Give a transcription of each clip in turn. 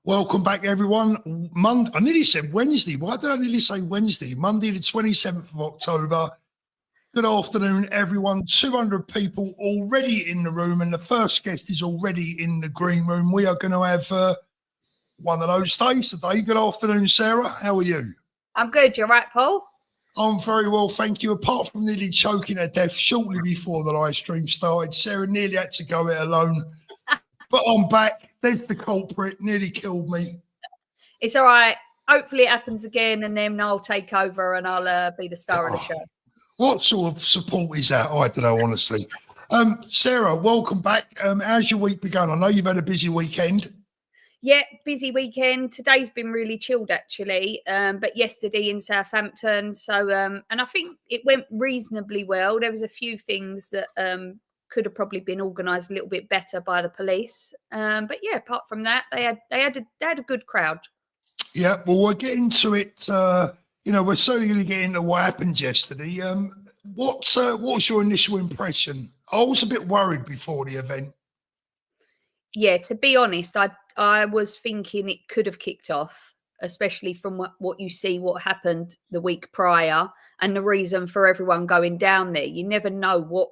Welcome back, everyone. I nearly said Wednesday. Why did I nearly say Wednesday? Monday, the 27th of October. Good afternoon, everyone. 200 people already in the room, and the first guest is already in the green room. We are going to have one of those days today. Good afternoon, Sarah. How are you? I'm good. You're right, Paul? I'm very well, thank you. Apart from nearly choking to death shortly before the live stream started, Sarah nearly had to go it alone. But I'm back. There's the culprit. Nearly killed me. It's all right. Hopefully it happens again, and then I'll take over and I'll be the star of the show. What sort of support is that? I don't know, honestly. Sarah, welcome back. How's your week begun? I know you've had a busy weekend. Yeah, busy weekend. Today's been really chilled, actually. But yesterday in Southampton. So, and I think it went reasonably well. There was a few things that could have probably been organised a little bit better by the police. But yeah, apart from that, they had a good crowd. Yeah, well, we'll get into it. We're certainly going to get into what happened yesterday. What was your initial impression? I was a bit worried before the event. Yeah, to be honest, I was thinking it could have kicked off, especially from what you see, what happened the week prior, and the reason for everyone going down there. You never know what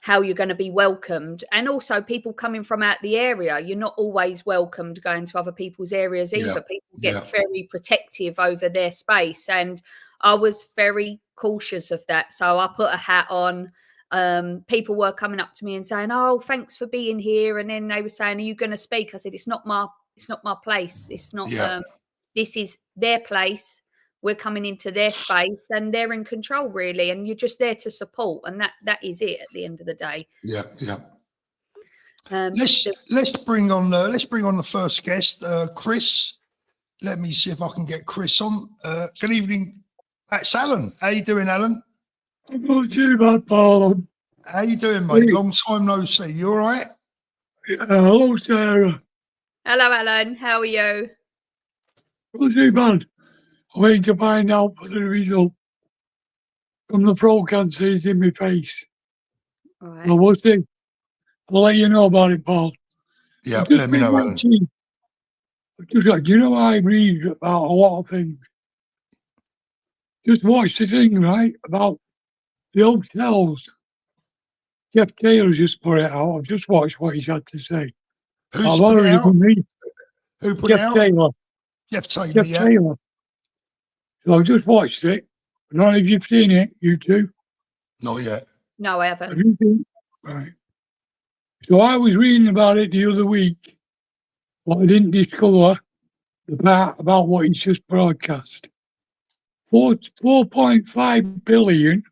how you're going to be welcomed, and also people coming from out the area. You're not always welcomed going to other people's areas either. Yeah. People get very protective over their space, and I was very cautious of that. So I put a hat on. People were coming up to me and saying, "Oh, thanks for being here," and then they were saying, "Are you going to speak?" I said, "It's not my place. It's not. This is their place. We're coming into their space, and they're in control, really. And you're just there to support, and that is it at the end of the day." Yeah. Let's bring on the first guest, Chris. Let me see if I can get Chris on. Good evening. That's Alan. How you doing, Alan? I'm not too bad, Paul. How you doing, mate? Long time no see. You all right? Yeah, hello, Sarah. Hello, Alan. How are you? Not too bad. I'm waiting to find out for the result from the pro cancers in my face. All right. So we'll see. I'll let you know about it, Paul. Yeah, let me know, Alan. I read about a lot of things. Just watch the thing, right, about the hotels. Jeff Taylor just put it out. I've just watched what he's had to say. Who's put it out? Who put it out? Taylor. Jeff Taylor. Jeff Taylor. So I've just watched it. I don't know if you've seen it, you two. Not yet. No, I haven't. Have you seen? Right. So I was reading about it the other week, but I didn't discover the part about what he's just broadcast. 4.5 billion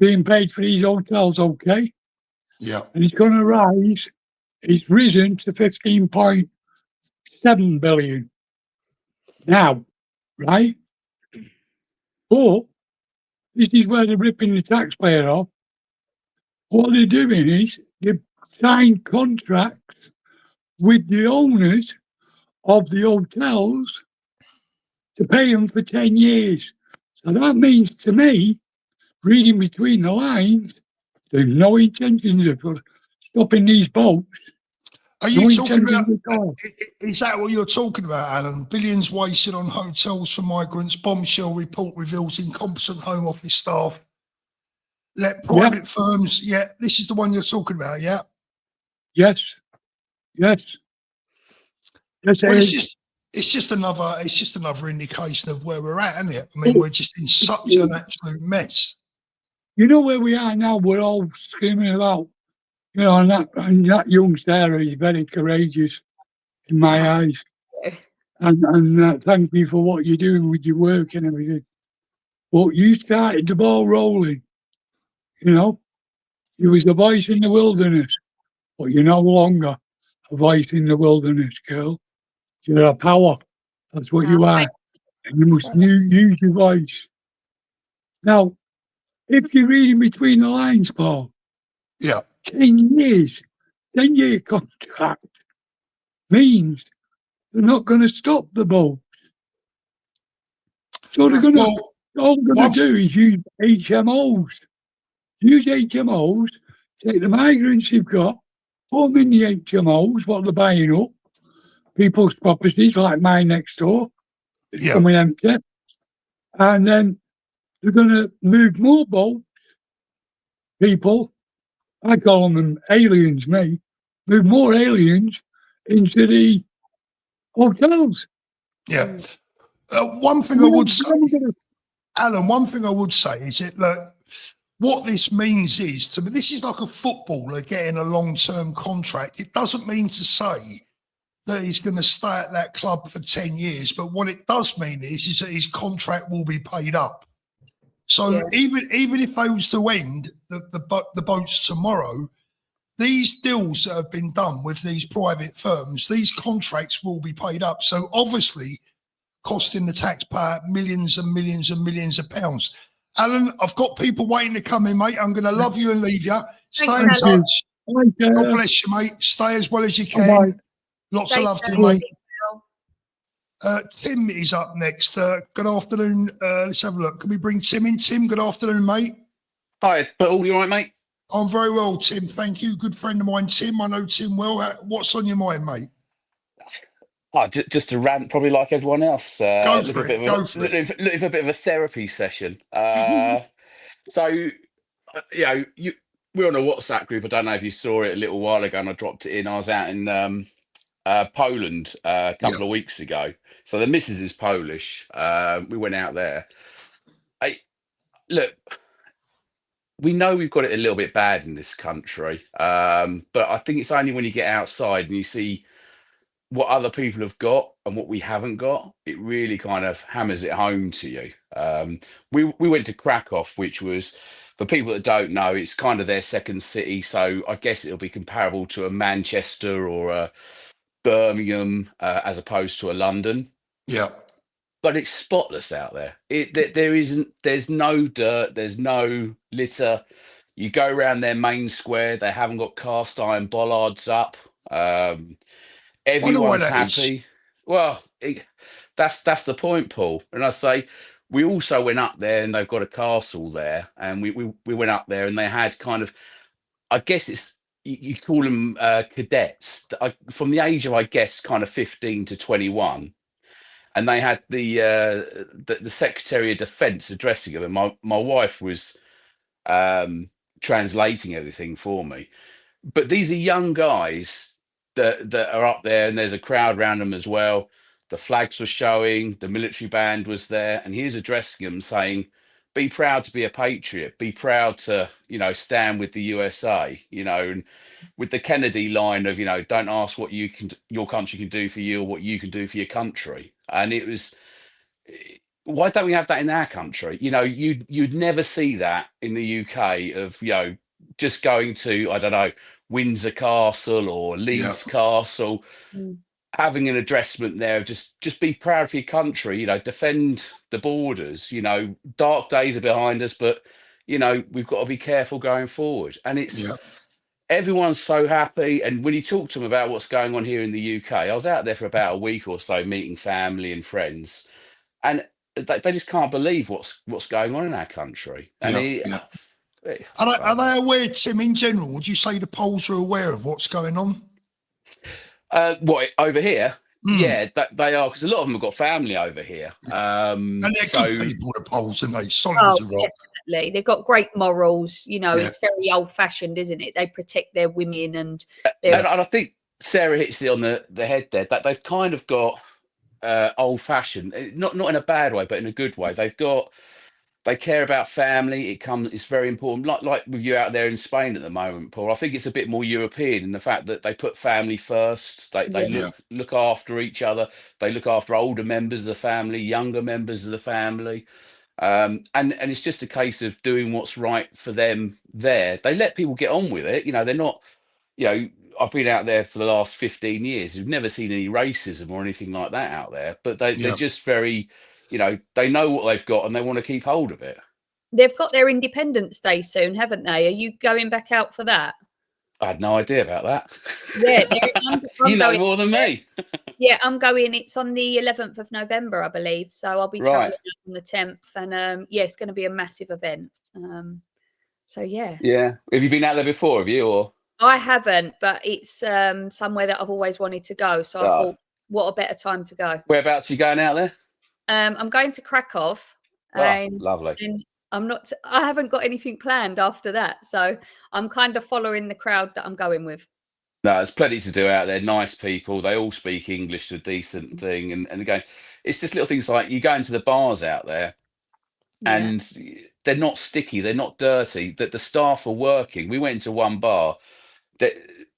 being paid for these hotels, okay? Yeah. And it's going to rise. It's risen to 15.7 billion now, right? But this is where they're ripping the taxpayer off. What they're doing is they've signed contracts with the owners of the hotels to pay them for 10 years. So that means to me, reading between the lines, there's no intentions of stopping these boats. Are you talking about, is that what you're talking about, Alan? Billions wasted on hotels for migrants. Bombshell report reveals incompetent Home Office staff let private firms. Yeah, this is the one you're talking about, yeah? Yes. Well, it's just another indication of where we're at, isn't it? I mean, we're just in such an absolute mess. You know where we are now? We're all screaming about, and that young Sarah is very courageous in my eyes. And thank you for what you're doing with your work and everything. But you started the ball rolling, You was a voice in the wilderness, but you're no longer a voice in the wilderness, girl. You're a power. That's what you are. And you must use your voice. Now, if you're reading between the lines, Paul, 10-year contract means they're not going to stop the boat. So they're going to, all they're going to do is use HMOs. Take the migrants you've got, put them in the HMOs, what they're buying up, people's properties, like mine next door. It's Yeah. coming empty. And then they're going to move more boats, people, I call them aliens, me, move more aliens into the hotels. Yeah. One thing I would say, Alan, one thing I would say is that, look, what this means is, to me, this is like a footballer getting a long-term contract. It doesn't mean to say that he's going to stay at that club for 10 years, but what it does mean is that his contract will be paid up. So even if they was to end the boats tomorrow, these deals that have been done with these private firms, these contracts will be paid up. So obviously costing the taxpayer millions and millions and millions of pounds. Alan, I've got people waiting to come in, mate. I'm going to love you and leave you. Stay in touch. God bless you, mate. Stay as well as you can. Bye. Lots Stay of love to you, safe. mate. Tim is up next. Good afternoon. Let's have a look. Can we bring Tim in? Tim, good afternoon, mate. Hi, Paul. You all right, mate? I'm very well, Tim. Thank you. Good friend of mine, Tim. I know Tim well. What's on your mind, mate? Oh, just a rant, probably like everyone else. Go for it. Looking for a bit of a therapy session. So, we're on a WhatsApp group. I don't know if you saw it a little while ago, and I dropped it in. I was out in Poland a couple of weeks ago. So the missus is Polish. We went out there. Look, we know we've got it a little bit bad in this country, but I think it's only when you get outside and you see what other people have got and what we haven't got, it really kind of hammers it home to you. We went to Krakow, which was, for people that don't know, it's kind of their second city. So I guess it'll be comparable to a Manchester or a Birmingham as opposed to a London. Yeah. But it's spotless out there. There's no dirt, there's no litter. You go around their main square, they haven't got cast iron bollards up. Everyone's happy. Well, that's the point, Paul. And I say, we also went up there, and they've got a castle there, and we went up there, and they had kind of, I guess it's, you call them cadets, from the age of, I guess, kind of 15 to 21. And they had the Secretary of Defence addressing them, and my wife was translating everything for me. But these are young guys that are up there, and there's a crowd around them as well. The flags were showing, the military band was there, and he's addressing them saying, be proud to be a patriot, be proud to, stand with the USA, and with the Kennedy line of, don't ask what your country can do for you or what you can do for your country. And it was, why don't we have that in our country? You'd never see that in the UK of, just going to, I don't know, Windsor Castle or Leeds Castle, having an addressment there of just be proud for your country, defend the borders. Dark days are behind us, but we've got to be careful going forward. And it's everyone's so happy. And when you talk to them about what's going on here in the UK, I was out there for about a week or so meeting family and friends, and they just can't believe what's going on in our country. And Are they aware, Tim, in general? Would you say the Poles are aware of what's going on? What, over here? Yeah, they are, because a lot of them have got family over here. And they're good people, the Poles, and they solid as a rock. Definitely. They've got great morals. It's very old-fashioned, isn't it? They protect their women, and I think Sarah hits it on the head there, that they've kind of got old-fashioned, not in a bad way, but in a good way. They care about family. It's very important. Like with you out there in Spain at the moment, Paul. I think it's a bit more European in the fact that they put family first. They look after each other. They look after older members of the family, younger members of the family, and it's just a case of doing what's right for them. There, they let people get on with it. They're not. I've been out there for the last 15 years. We've never seen any racism or anything like that out there. But they're just very. They know what they've got and they want to keep hold of it. They've got their Independence Day soon, haven't they? Are you going back out for that? I had no idea about that. Yeah, you know more than me. Yeah, I'm going. It's on the 11th of November, I believe. So I'll be traveling on the 10th, and it's going to be a massive event. So yeah. Yeah. Have you been out there before? Have you? Or I haven't, but it's somewhere that I've always wanted to go. So I thought what a better time to go. Whereabouts are you going out there? I'm going to Krakow, Oh, and lovely. then I haven't got anything planned after that, so I'm kind of following the crowd that I'm going with. No, there's plenty to do out there. Nice people. They all speak English to a decent thing. And again, it's just little things like you go into the bars out there Yeah. and they're not sticky, they're not dirty. That the staff are working. We went into one bar that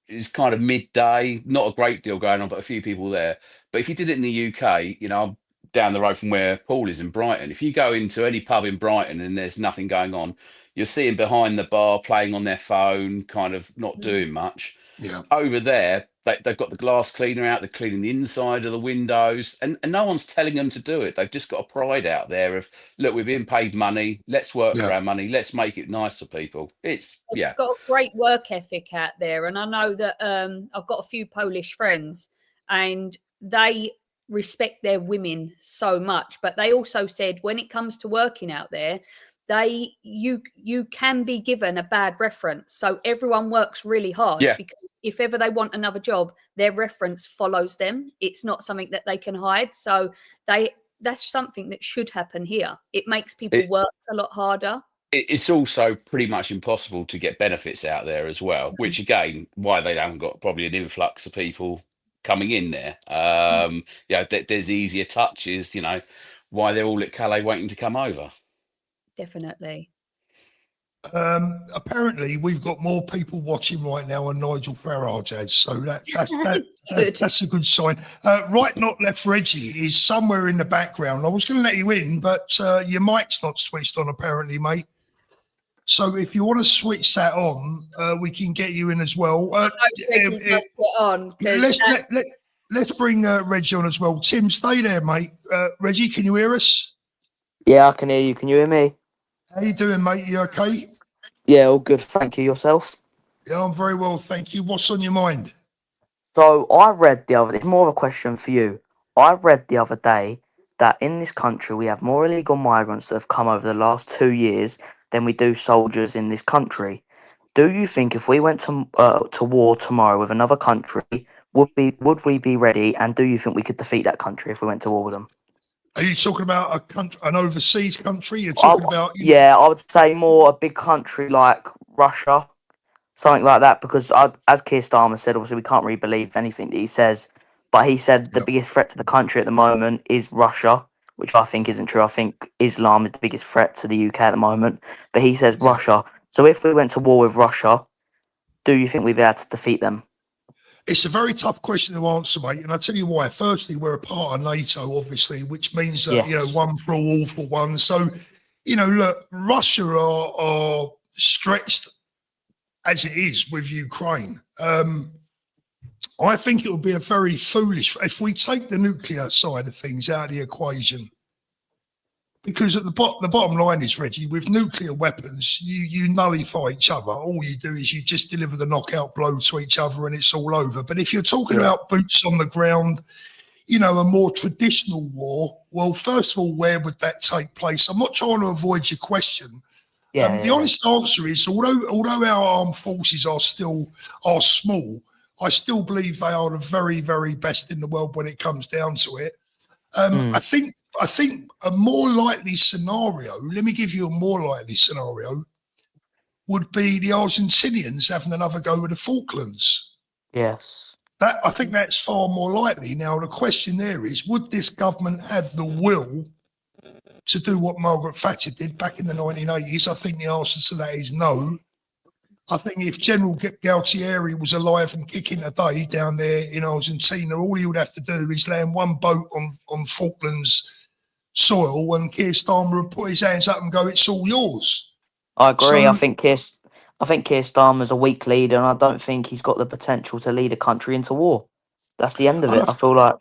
is kind of midday, not a great deal going on, but a few people there. But if you did it in the UK, I'm down the road from where Paul is in Brighton. If you go into any pub in Brighton and there's nothing going on, you'll see them behind the bar playing on their phone, kind of not doing much. Yeah. Over there, they've got the glass cleaner out, they're cleaning the inside of the windows, and no one's telling them to do it. They've just got a pride out there of, look, we're being paid money, let's work for Yeah. our money, let's make it nice for people. It's, They've got a great work ethic out there, and I know that I've got a few Polish friends, and they respect their women so much. But they also said when it comes to working out there, you can be given a bad reference. So everyone works really hard because if ever they want another job, their reference follows them. It's not something that they can hide. So that's something that should happen here. It makes people work a lot harder. It's also pretty much impossible to get benefits out there as well, which again, why they haven't got probably an influx of people coming in there. There's easier touches, why they're all at Calais waiting to come over. Definitely. Apparently, we've got more people watching right now than Nigel Farage has, so that's a good sign. Right, not left, Reggie is somewhere in the background. I was going to let you in, but your mic's not switched on, apparently, mate. So if you want to switch that on, we can get you in as well. Let's bring Reggie on as well. Tim, stay there, mate. Reggie, can you hear us? Yeah, I can hear you. Can you hear me? How you doing, mate? You okay? Yeah, all good. Thank you. Yourself? Yeah, I'm very well, thank you. What's on your mind? So I read it's more of a question for you. I read the other day that in this country we have more illegal migrants that have come over the last 2 years than we do soldiers in this country. Do you think if we went to war tomorrow with another country, would we be ready? And do you think we could defeat that country if we went to war with them? Are you talking about a country, an overseas country? You're talking about? Yeah, I would say more a big country like Russia, something like that. Because as Keir Starmer said, obviously we can't really believe anything that he says, but he said the biggest threat to the country at the moment is Russia, which I think isn't true. I think Islam is the biggest threat to the UK at the moment, but he says Russia. So if we went to war with Russia, do you think we'd be able to defeat them? It's a very tough question to answer, mate, and I'll tell you why. Firstly, we're a part of NATO, obviously, which means that, one for all for one. So, look, Russia are stretched as it is with Ukraine. I think it would be a very foolish, if we take the nuclear side of things out of the equation, because at the bottom line is, Reggie, with nuclear weapons, you nullify each other. All you do is you just deliver the knockout blow to each other and it's all over. But if you're talking about boots on the ground, a more traditional war, well, first of all, where would that take place? I'm not trying to avoid your question. The honest answer is, although our armed forces are small, I still believe they are the very, very best in the world when it comes down to it. I think a more likely scenario, let me give you a more likely scenario, would be the Argentinians having another go with the Falklands. Yes. I think that's far more likely. Now, the question there is, would this government have the will to do what Margaret Thatcher did back in the 1980s? I think the answer to that is no. I think if General Galtieri was alive and kicking today down there in Argentina, all he would have to do is land one boat on Falklands soil and Keir Starmer would put his hands up and go, it's all yours. I agree. I think Keir Starmer's a weak leader, and I don't think he's got the potential to lead a country into war. That's the end of it. I feel like...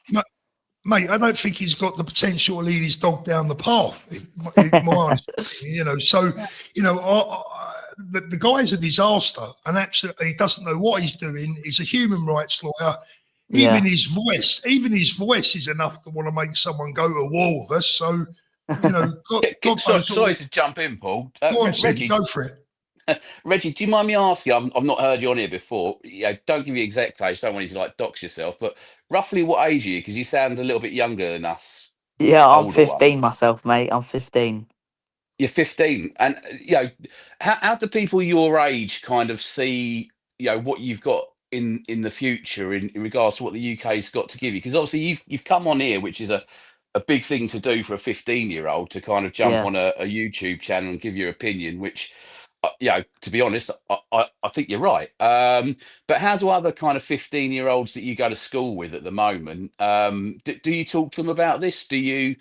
Mate, I don't think he's got the potential to lead his dog down the path, in my honest opinion, So, the guy's a disaster and absolutely doesn't know what he's doing. He's a human rights lawyer. Even his voice is enough to want to make someone go to war with us. So, God sorry to jump in, Paul. Go on, Reggie, go for it. Reggie, do you mind me asking? I've not heard you on here before. Don't give your exact age. Don't want you to like dox yourself, but roughly what age are you? Because you sound a little bit younger than us Yeah, I'm older 15 ones. myself, mate. I'm 15. You're 15, and how do people your age kind of see what you've got in the future in regards to what the UK's got to give you? Because obviously you've come on here, which is a big thing to do for a 15-year-old to kind of jump Yeah. on a YouTube channel and give your opinion, which to be honest, I think you're right. But how do other kind of 15-year-olds that you go to school with at the moment, do you talk to them about this? Do you?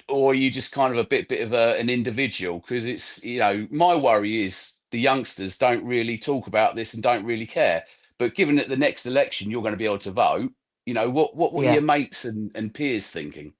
Or are you just kind of a bit of an individual? Because it's, my worry is the youngsters don't really talk about this and don't really care. But given that the next election you're going to be able to vote, what were Yeah. your mates and peers thinking?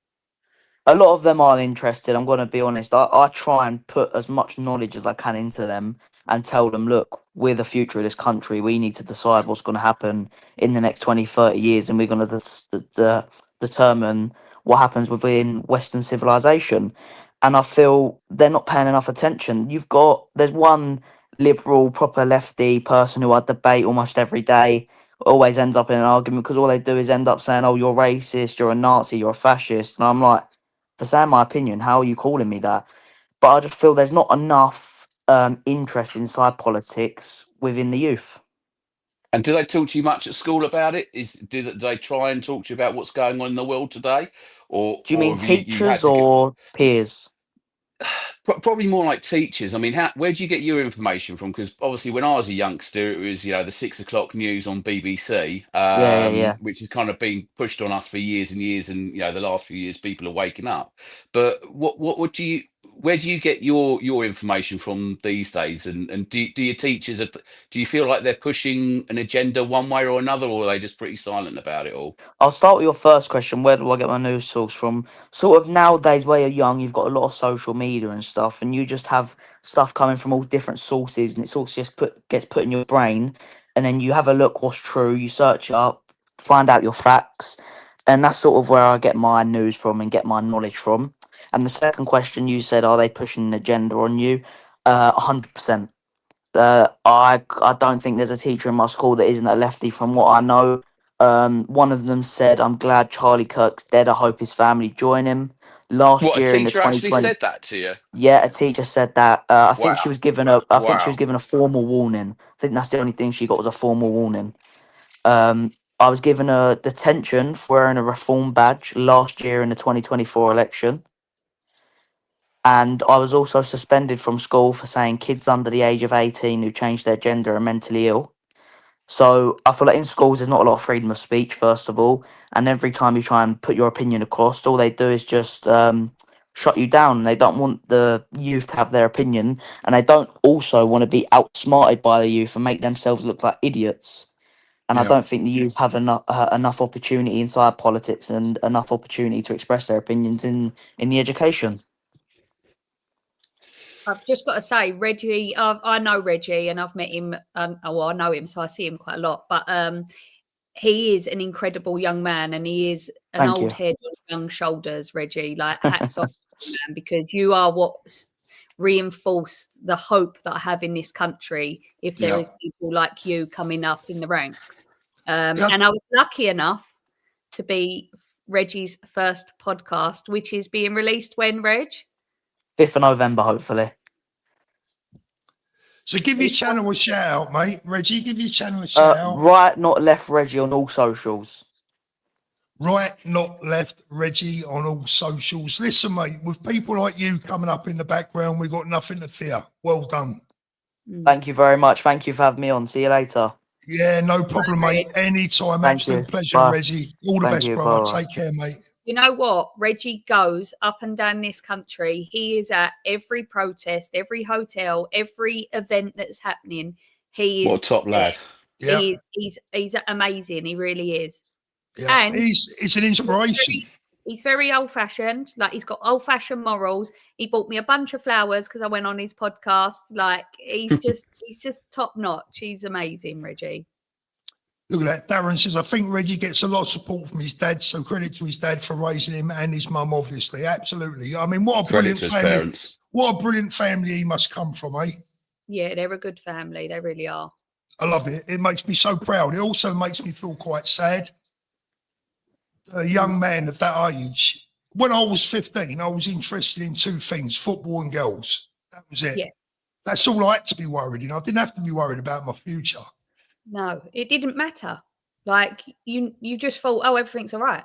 A lot of them are interested. I'm going to be honest. I try and put as much knowledge as I can into them and tell them, look, we're the future of this country. We need to decide what's going to happen in the next 20, 30 years. And we're going to determine what happens within Western civilization. And I feel they're not paying enough attention. There's one liberal, proper lefty person who I debate almost every day, always ends up in an argument because all they do is end up saying, oh, you're racist, you're a Nazi, you're a fascist. And I'm like, for saying my opinion, how are you calling me that? But I just feel there's not enough interest inside politics within the youth. And do they talk to you much at school about it? Do they try and talk to you about what's going on in the world today, or Do you mean have you had teachers to get? or peers? Probably more like teachers. I mean, where do you get your information from? Because obviously, when I was a youngster, it was the 6 o'clock news on BBC, Yeah. which has kind of been pushed on us for years and years, and the last few years, people are waking up. But where do you get your information from these days? And do your teachers do you feel like they're pushing an agenda one way or another, or are they just pretty silent about it all? I'll start with your first question. Where do I get my news source from? Sort of nowadays, where you're young, you've got a lot of social media and stuff, and you just have stuff coming from all different sources, and it's all just gets put in your brain, and then you have a look what's true, you search it up, find out your facts, and that's sort of where I get my news from and get my knowledge from. And the second question you said, are they pushing an agenda on you? 100%. I don't think there's a teacher in my school that isn't a lefty from what I know. One of them said, I'm glad Charlie Kirk's dead. I hope his family join him. Last What, a year in the teacher actually 2020, said that to you? yeah, a teacher said that. I think she Wow, was given wow. a formal warning. I think that's the only thing she got was a formal warning. I was given a detention for wearing a reform badge last year in the 2024 election. And I was also suspended from school for saying kids under the age of 18 who change their gender are mentally ill. So I feel like in schools there's not a lot of freedom of speech, first of all. And every time you try and put your opinion across, all they do is just shut you down. They don't want the youth to have their opinion. And they don't also want to be outsmarted by the youth and make themselves look like idiots. And I Yeah. don't think the youth have enough opportunity inside politics and enough opportunity to express their opinions in the education. I've just got to say, Reggie, I know Reggie and I've met him. I know him, so I see him quite a lot. But he is an incredible young man and he is an Thank old you. head on young shoulders, Reggie. Like, hats off to you, man, because you are what's reinforced the hope that I have in this country if there is people like you coming up in the ranks. And I was lucky enough to be Reggie's first podcast, which is being released when, Reg? 5th of November, hopefully. So give your channel a shout out, mate. Reggie, give your channel a shout out. Right, not left, Reggie on all socials. Right, not left, Reggie on all socials. Listen, mate, with people like you coming up in the background, we've got nothing to fear. Well done. Thank you very much. Thank you for having me on. See you later. Yeah, no problem, mate. Anytime. Thank Absolute you. pleasure, Bye. Reggie. All the Thank best, you. brother. Bye. Take care, mate. You know what? Reggie goes up and down this country. He is at every protest, every hotel, every event that's happening. He is What a top lad. Yeah. He's amazing. He really is. Yeah. And he's an inspiration. He's very old-fashioned. Like, he's got old-fashioned morals. He bought me a bunch of flowers because I went on his podcast. Like, he's just top-notch. He's amazing, Reggie. Look at that. Darren says, I think Reggie gets a lot of support from his dad, so credit to his dad for raising him and his mum, obviously. Absolutely. I mean, what a brilliant family. What a brilliant family he must come from, eh? Yeah, they're a good family. They really are. I love it. It makes me so proud. It also makes me feel quite sad. A young man of that age. When I was 15, I was interested in two things: football and girls. That was it. Yeah. That's all I had to be worried in. I didn't have to be worried about my future. No, it didn't matter. Like you just thought, oh, everything's all right.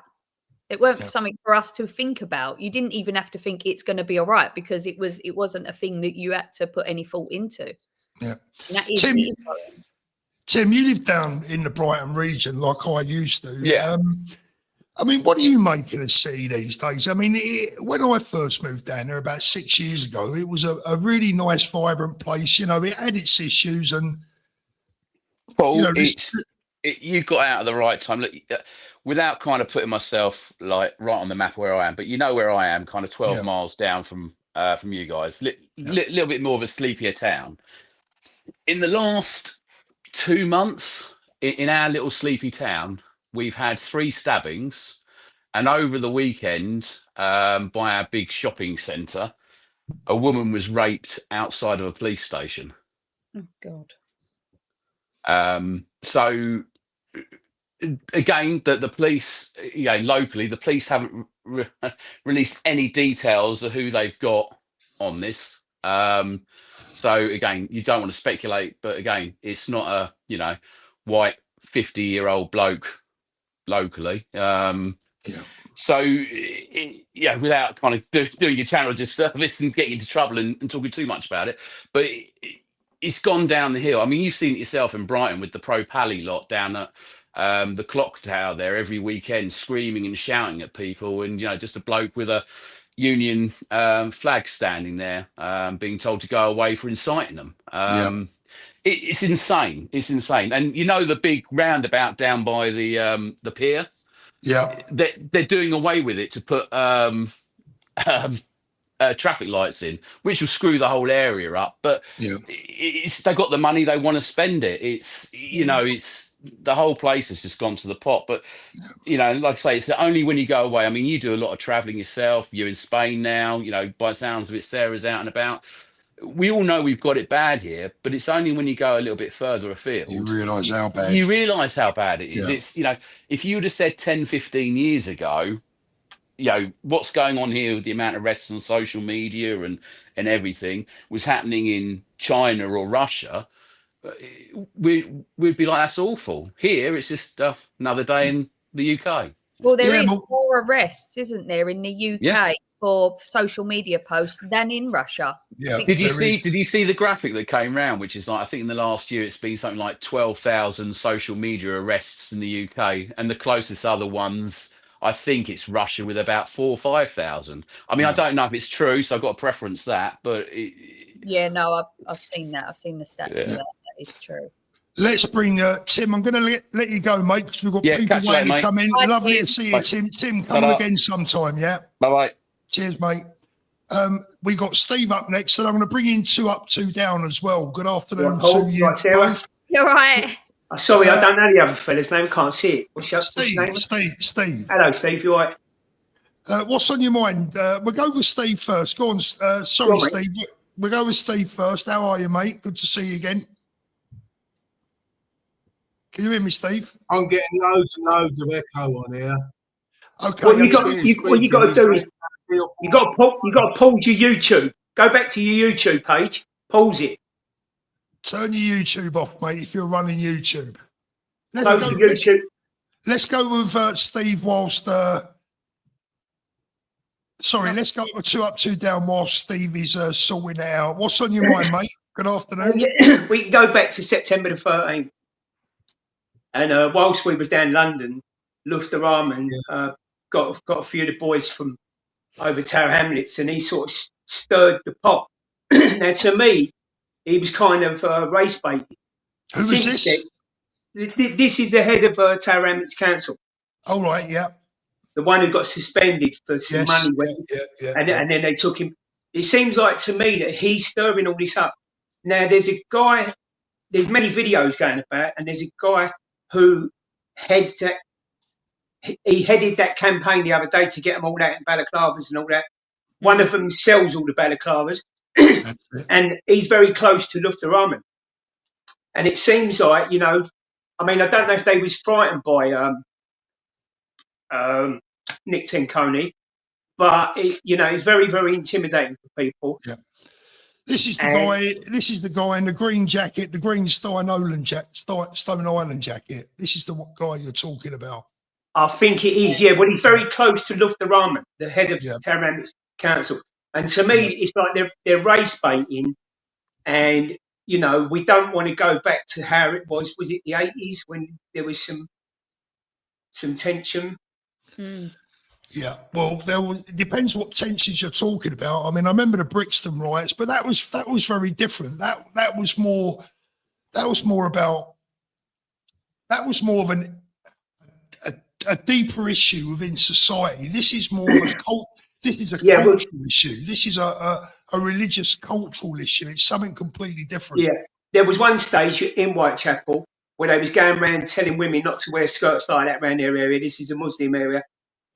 It weren't something for us to think about. You didn't even have to think it's going to be all right, because it wasn't a thing that you had to put any thought into. Yeah. And that is, Tim, you live down in the Brighton region like I used to. Yeah. I mean, what do you make of the city these days? I mean, when I first moved down there about 6 years ago, it was a really nice, vibrant place. You know, it had its issues, and Well, you know, you got out at the right time. Look, without kind of putting myself like right on the map where I am, but you know where I am, kind of 12 miles down from you guys, little bit more of a sleepier town. In the last 2 months, in our little sleepy town, we've had 3 stabbings, and over the weekend, by our big shopping centre, a woman was raped outside of a police station. oh God. So again, the police, locally, the police haven't released any details of who they've got on this. So again, you don't want to speculate, but again, it's not a white 50-year-old bloke locally. So without kind of doing your channel disservice and getting into trouble and talking too much about it, but it's gone down the hill. I mean, you've seen it yourself in Brighton with the Pro Pally lot down at the clock tower there every weekend, screaming and shouting at people, and just a bloke with a union flag standing there, being told to go away for inciting them. It's insane. It's insane. And the big roundabout down by the pier. Yeah, they're doing away with it to put traffic lights in, which will screw the whole area up. But they've got the money, they want to spend it. It's it's the whole place has just gone to the pot. But like I say, it's only when you go away. I mean, you do a lot of traveling yourself. You're in Spain now. By the sounds of it, Sarah's out and about. We all know we've got it bad here, but it's only when you go a little bit further afield you realise how bad. You realise how bad it is. Yeah. It's if you would have said 10, 15 years ago, what's going on here with the amount of arrests on social media and everything was happening in China or Russia, we'd be like, that's awful. Here, it's just another day in the UK. Well, there is more arrests, isn't there, in the UK for social media posts than in Russia? Yeah. Did you see the graphic that came round, which is like, I think in the last year it's been something like 12,000 social media arrests in the UK, and the closest other ones, I think it's Russia with about 4,000 or 5,000. I mean, I don't know if it's true, so I've got to preference that, but I've seen that. I've seen the stats of that. That is true. Let's bring Tim. I'm going to let you go, mate, because we've got people waiting to come in. Bye, Lovely Tim. to see you, Tim. Tim, come on again sometime, yeah? Bye-bye. Cheers, mate. We got Steve up next, and I'm going to bring in 2 Up, 2 Down as well. Good afternoon to you both. You're right. Sorry, I don't know the other fella's name. Can't see it. What's your name? Steve. Hello, Steve. You all right? What's on your mind? We'll go with Steve first. Go on. Sorry, Steve. We'll go with Steve first. How are you, mate? Good to see you again. Can you hear me, Steve? I'm getting loads and loads of echo on here. Okay. What you got to do is you got to pause your YouTube. Go back to your YouTube page. Pause it. Turn your YouTube off, mate, if you're running YouTube. Close your YouTube. Let's go with Steve whilst... let's go with 2 Up, 2 Down whilst Steve is sorting it out. What's on your mind, mate? Good afternoon. We can go back to September the 13th. And whilst we was down in London, Lufthansa got a few of the boys from over Tower Hamlets, and he sort of stirred the pot. Now, to me, he was kind of race baiting. Who is this? This is the head of Tower Hamlets Council. Oh, right, yeah. The one who got suspended for some money. And then they took him. It seems like to me that he's stirring all this up. Now, there's many videos going about, and there's a guy who headed that campaign the other day to get them all out in balaclavas and all that. One of them sells all the balaclavas. That's it. And he's very close to Lufthansa. And it seems like, you know, I mean, I don't know if they was frightened by Nick Tenconi, but you know, it's very, very intimidating for people. Yeah. This is the guy. This is the guy in the green jacket, the green Stone Island jacket. This is the guy you're talking about. I think it is, yeah. Well, he's very close to Lufthansa, the head of Terramanics Council. And to me, it's like they're race baiting, and you know, we don't want to go back to how it was. Was it the 80s when there was some tension? Yeah, well, it depends what tensions you're talking about. I mean, I remember the Brixton riots, but that was very different. That was more of a deeper issue within society. This is more of a cultural issue. This is a religious cultural issue. It's something completely different. Yeah, there was one stage in Whitechapel where they was going around telling women not to wear skirts like that around their area. This is a Muslim area.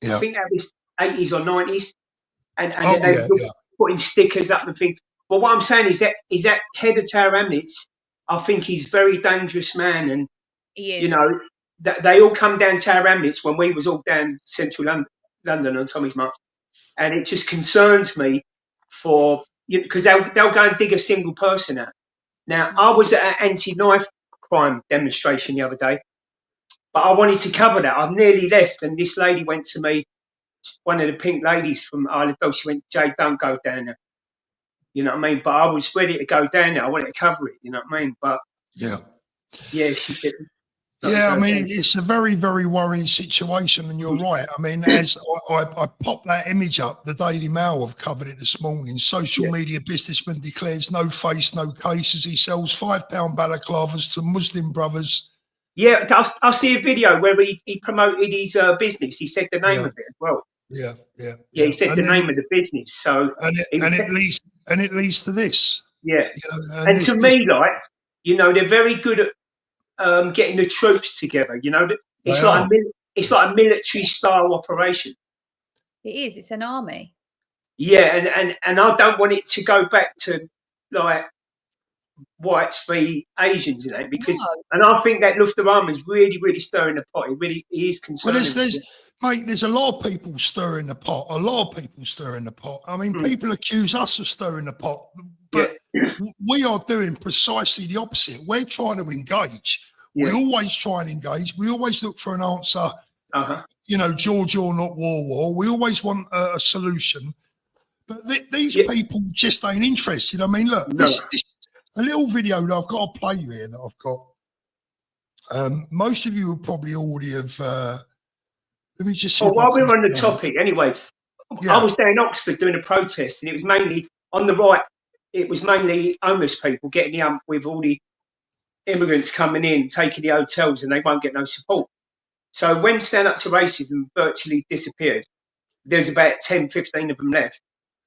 Yeah. I think that was 80s or 90s, and they were putting stickers up and things. But what I'm saying is that head of Tower Hamlets, I think he's a very dangerous man, and you know they all come down Tower Hamlets when we was all down central London on Tommy's March, and it just concerns me because they'll go and dig a single person out. Now I was at an anti-knife crime demonstration the other day. But I wanted to cover that. I've nearly left, and this lady went to me, one of the pink ladies from Isle of Dogs. She went, "Jay, don't go down there." You know what I mean? But I was ready to go down there. I wanted to cover it. You know what I mean? But yeah, she didn't. Yeah, I mean, it's a very, very worrying situation, and you're right. I mean, as I popped that image up, the Daily Mail have covered it this morning. Social media businessman declares no face, no case as he sells £5 balaclavas to Muslim brothers. Yeah, I see a video where he promoted his business. He said the name of it as well. Yeah. He said the name of the business. So it leads to this. Yeah, you know, and to me, like, you know, they're very good at getting the troops together. You know, it's like a military style operation. It is. It's an army. Yeah, and I don't want it to go back to like whites v Asians, you know, because and I think that Lufthansa is really, really stirring the pot. It is concerning. Well, there's a lot of people stirring the pot. I mean, people accuse us of stirring the pot, but we are doing precisely the opposite. We're trying to engage. We always try and engage. We always look for an answer. You know, Georgia or not war. We always want a solution. But these people just ain't interested. I mean, look, this a little video that I've got to play you here that I've got. Most of you will probably already have. Let me just. While we're on the topic, anyway, I was down in Oxford doing a protest, and it was mainly on the right. It was mainly homeless people getting the ump with all the immigrants coming in, taking the hotels, and they won't get no support. So when Stand Up to Racism virtually disappeared, there's about 10, 15 of them left.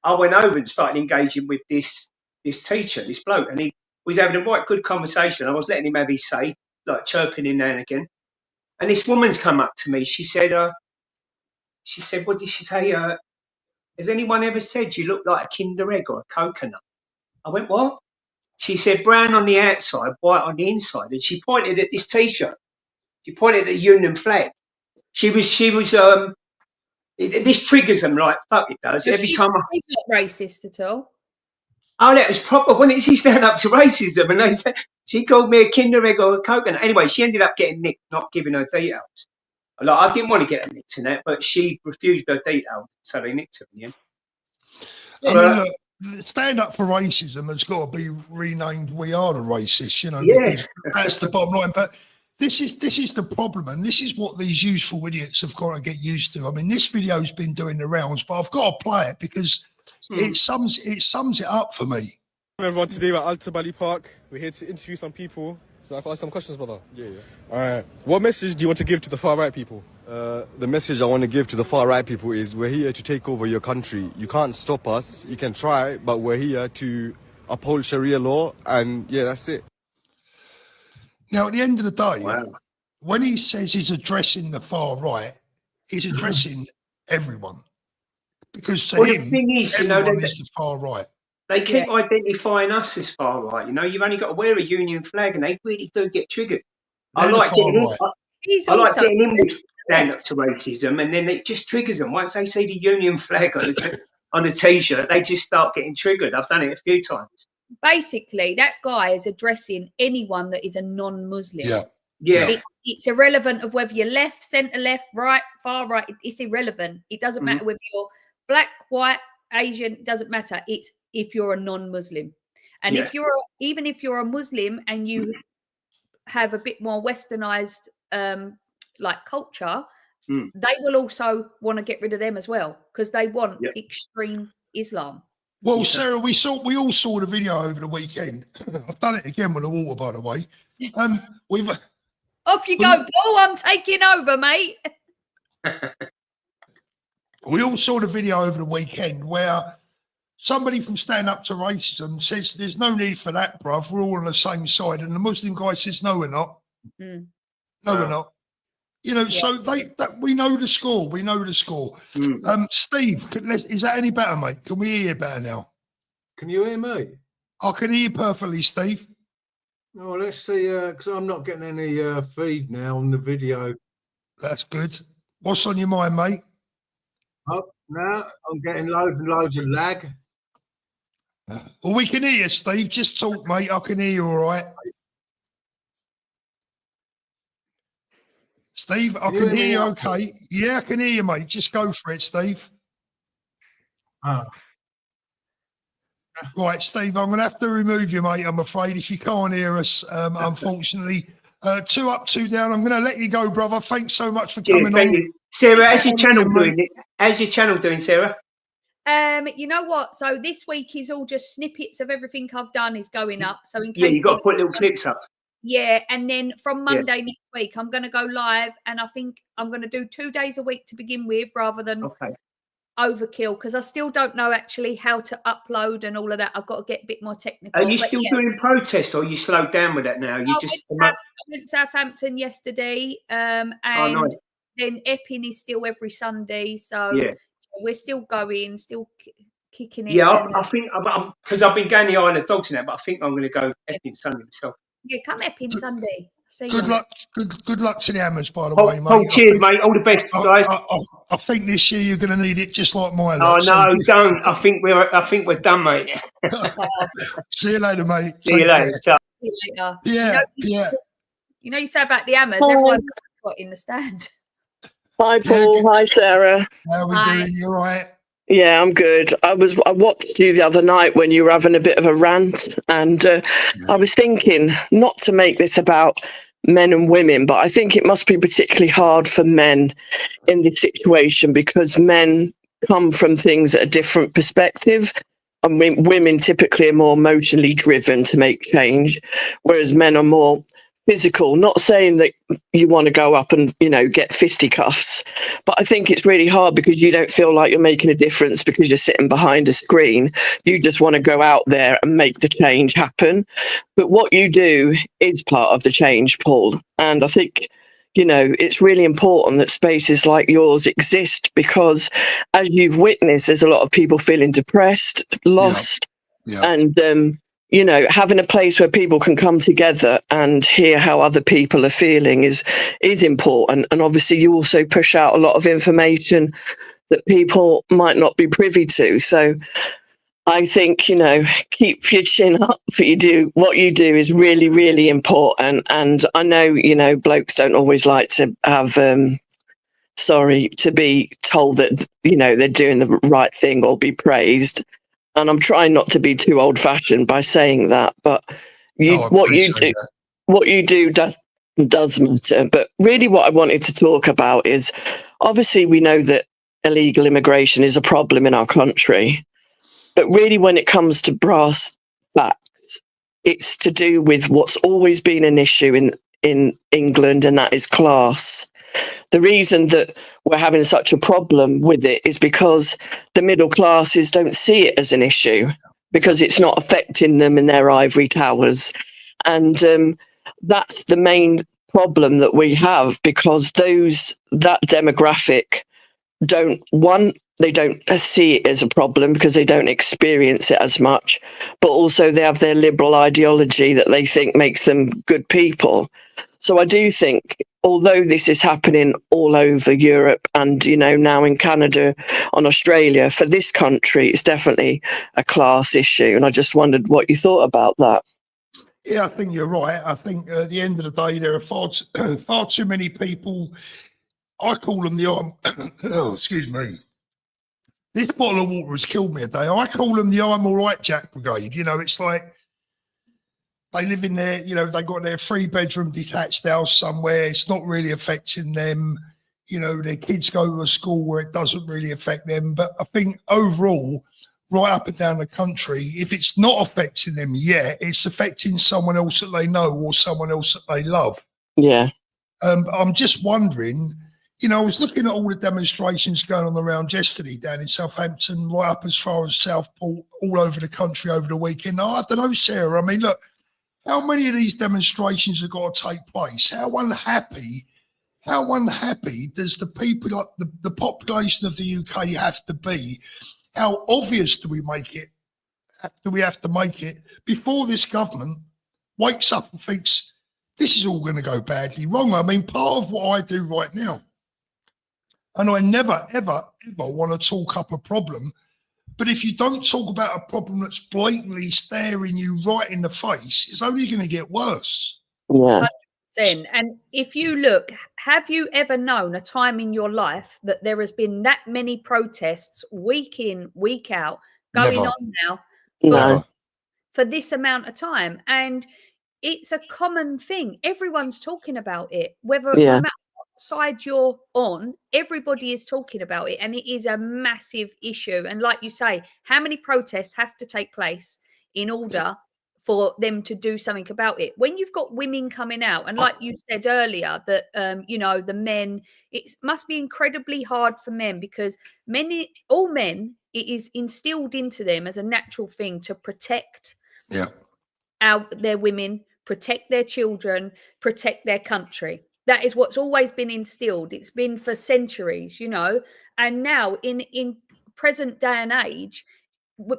I went over and started engaging with this teacher, this bloke, and he was having a quite good conversation. I was letting him have his say, like chirping in now and again. And this woman's come up to me. She said, what did she say? Has anyone ever said you look like a Kinder Egg or a coconut? I went, what? She said, brown on the outside, white on the inside. And she pointed at this T-shirt. She pointed at the Union flag. She was. This triggers them like fuck. It does every time. He's not racist at all. Oh, that was proper. When did she stand up to racism? And they said she called me a Kinder Egg or a coconut. Anyway, she ended up getting nicked, not giving her details. Like, I didn't want to get her nicked in that, but she refused her details, so they nicked her in the end. I mean, look, Stand Up for Racism has got to be renamed We Are the Racists, you know, because that's the bottom line. But this is the problem, and this is what these youthful idiots have got to get used to. I mean, this video's been doing the rounds, but I've got to play it because it sums it up for me. Everyone, today we're at Alta Bali Park. We're here to interview some people. So I can ask some questions, brother. Yeah. All right. What message do you want to give to the far right people? The message I want to give to the far right people is we're here to take over your country. You can't stop us. You can try, but we're here to uphold Sharia law, and yeah, that's it. Now, at the end of the day, when he says he's addressing the far right, he's addressing everyone. Because to him, everyone is the far right. They keep identifying us as far right. You know, you've only got to wear a union flag, and they really do get triggered. I They're the like far getting in. right. He's I like also getting in with stand up left. to racism, and then it just triggers them. Once they see the union flag on the t-shirt, they just start getting triggered. I've done it a few times. Basically, that guy is addressing anyone that is a non-Muslim. Yeah. Yeah. It's irrelevant of whether you're left, centre left, right, far right. It's irrelevant. It doesn't matter whether you're black, white, Asian. It doesn't matter. It's if you're a non-Muslim, and even if you're a Muslim and you have a bit more westernized like culture, they will also want to get rid of them as well because they want extreme Islam. Well, Sarah, we all saw the video over the weekend. I've done it again with the water, by the way. Off you go, Paul. I'm taking over, mate. We all saw the video over the weekend where somebody from Stand Up to Racism says there's no need for that, bruv. We're all on the same side. And the Muslim guy says, no, we're not. No, we're not. You know, so we know the score. We know the score. Steve, is that any better, mate? Can we hear you better now? Can you hear me? I can hear you perfectly, Steve. Oh, let's see, because I'm not getting any feed now on the video. That's good. What's on your mind, mate? Oh, no, I'm getting loads and loads of lag. Well, we can hear you, Steve. Just talk, mate. I can hear you all right. Steve, I can hear you okay. Yeah, I can hear you, mate. Just go for it, Steve. Right, Steve, I'm going to have to remove you, mate, I'm afraid, if you can't hear us, unfortunately. 2 up, 2 down. I'm going to let you go, brother. Thanks so much for coming on. You. Sarah, how's your channel doing? How's your channel doing, Sarah? You know what? So this week is all just snippets of everything I've done is going up. So in case you've got to put little clips up. Yeah, and then from Monday next week, I'm going to go live, and I think I'm going to do 2 days a week to begin with, rather than overkill, because I still don't know actually how to upload and all of that. I've got to get a bit more technical. Are you still doing protests, or you slowed down with that now? I went to Southampton yesterday, and then Epping is still every Sunday, so we're still going, still kicking it. Yeah, I think because I've been going the Isle of Dogs now, but I think I'm going to go Epping Sunday myself. Yeah, come Epping Sunday. Good luck. Good luck to the Hammers, by the way, mate. Cheers, mate. All the best, guys. I think this year you're going to need it just like my lot. Oh no, don't. I think we're done, mate. See you later, mate. See you later. Yeah, You know, you say about the Hammers, everyone's got in the stand. Hi, Paul. Hi, Sarah. How are we doing? You all right? Yeah, I'm good. I watched you the other night when you were having a bit of a rant, and I was thinking not to make this about men and women, but I think it must be particularly hard for men in this situation because men come from things at a different perspective. I mean, women typically are more emotionally driven to make change, whereas men are more physical. Not saying that you want to go up and, you know, get fisticuffs, but I think it's really hard because you don't feel like you're making a difference because you're sitting behind a screen. You just want to go out there and make the change happen. But what you do is part of the change, Paul. And I think, you know, it's really important that spaces like yours exist because, as you've witnessed, there's a lot of people feeling depressed, lost, and you know, having a place where people can come together and hear how other people are feeling is important. And obviously you also push out a lot of information that people might not be privy to. So I think, you know, keep your chin up. What you do is really, really important. And I know, you know, blokes don't always like to have, to be told that, you know, they're doing the right thing or be praised. And I'm trying not to be too old-fashioned by saying that, but what you do does matter. But really what I wanted to talk about is, obviously we know that illegal immigration is a problem in our country, but really when it comes to brass facts, it's to do with what's always been an issue in England, and that is class. The reason that we're having such a problem with it is because the middle classes don't see it as an issue because it's not affecting them in their ivory towers. And that's the main problem that we have, because that demographic don't they don't see it as a problem because they don't experience it as much, but also they have their liberal ideology that they think makes them good people. So I do think, although this is happening all over Europe and, you know, now in Canada and Australia, for this country, it's definitely a class issue. And I just wondered what you thought about that. Yeah, I think you're right. I think at the end of the day, there are far too many people. I call them the oh, excuse me. This bottle of water has killed me a day. I call them the I'm all right Jack Brigade. You know, it's like they live in their, you know, they got their 3-bedroom detached house somewhere. It's not really affecting them. You know, their kids go to a school where it doesn't really affect them. But I think overall, right up and down the country, if it's not affecting them yet, it's affecting someone else that they know or someone else that they love. Yeah. I'm just wondering, you know, I was looking at all the demonstrations going on around yesterday down in Southampton, right up as far as Southport, all over the country over the weekend. I don't know, Sarah. I mean, look, how many of these demonstrations have got to take place? How unhappy does the people, like the population of the UK have to be? How obvious do we make it? Do we have to make it before this government wakes up and thinks this is all going to go badly wrong? I mean, part of what I do right now, and I never, ever, ever want to talk up a problem, but if you don't talk about a problem that's blatantly staring you right in the face, it's only going to get worse. Yeah. 100%. And if you look, have you ever known a time in your life that there has been that many protests week in, week out going Never. on now No. for this amount of time? And it's a common thing. Everyone's talking about it, whether no matter what side you're on, everybody is talking about it. And it is a massive issue. And like you say, how many protests have to take place in order for them to do something about it? When you've got women coming out, and like you said earlier, that you know, the men, it must be incredibly hard for men, because all men, it is instilled into them as a natural thing to protect their women, protect their children, protect their country. That is what's always been instilled. It's been for centuries, you know. And now in present day and age,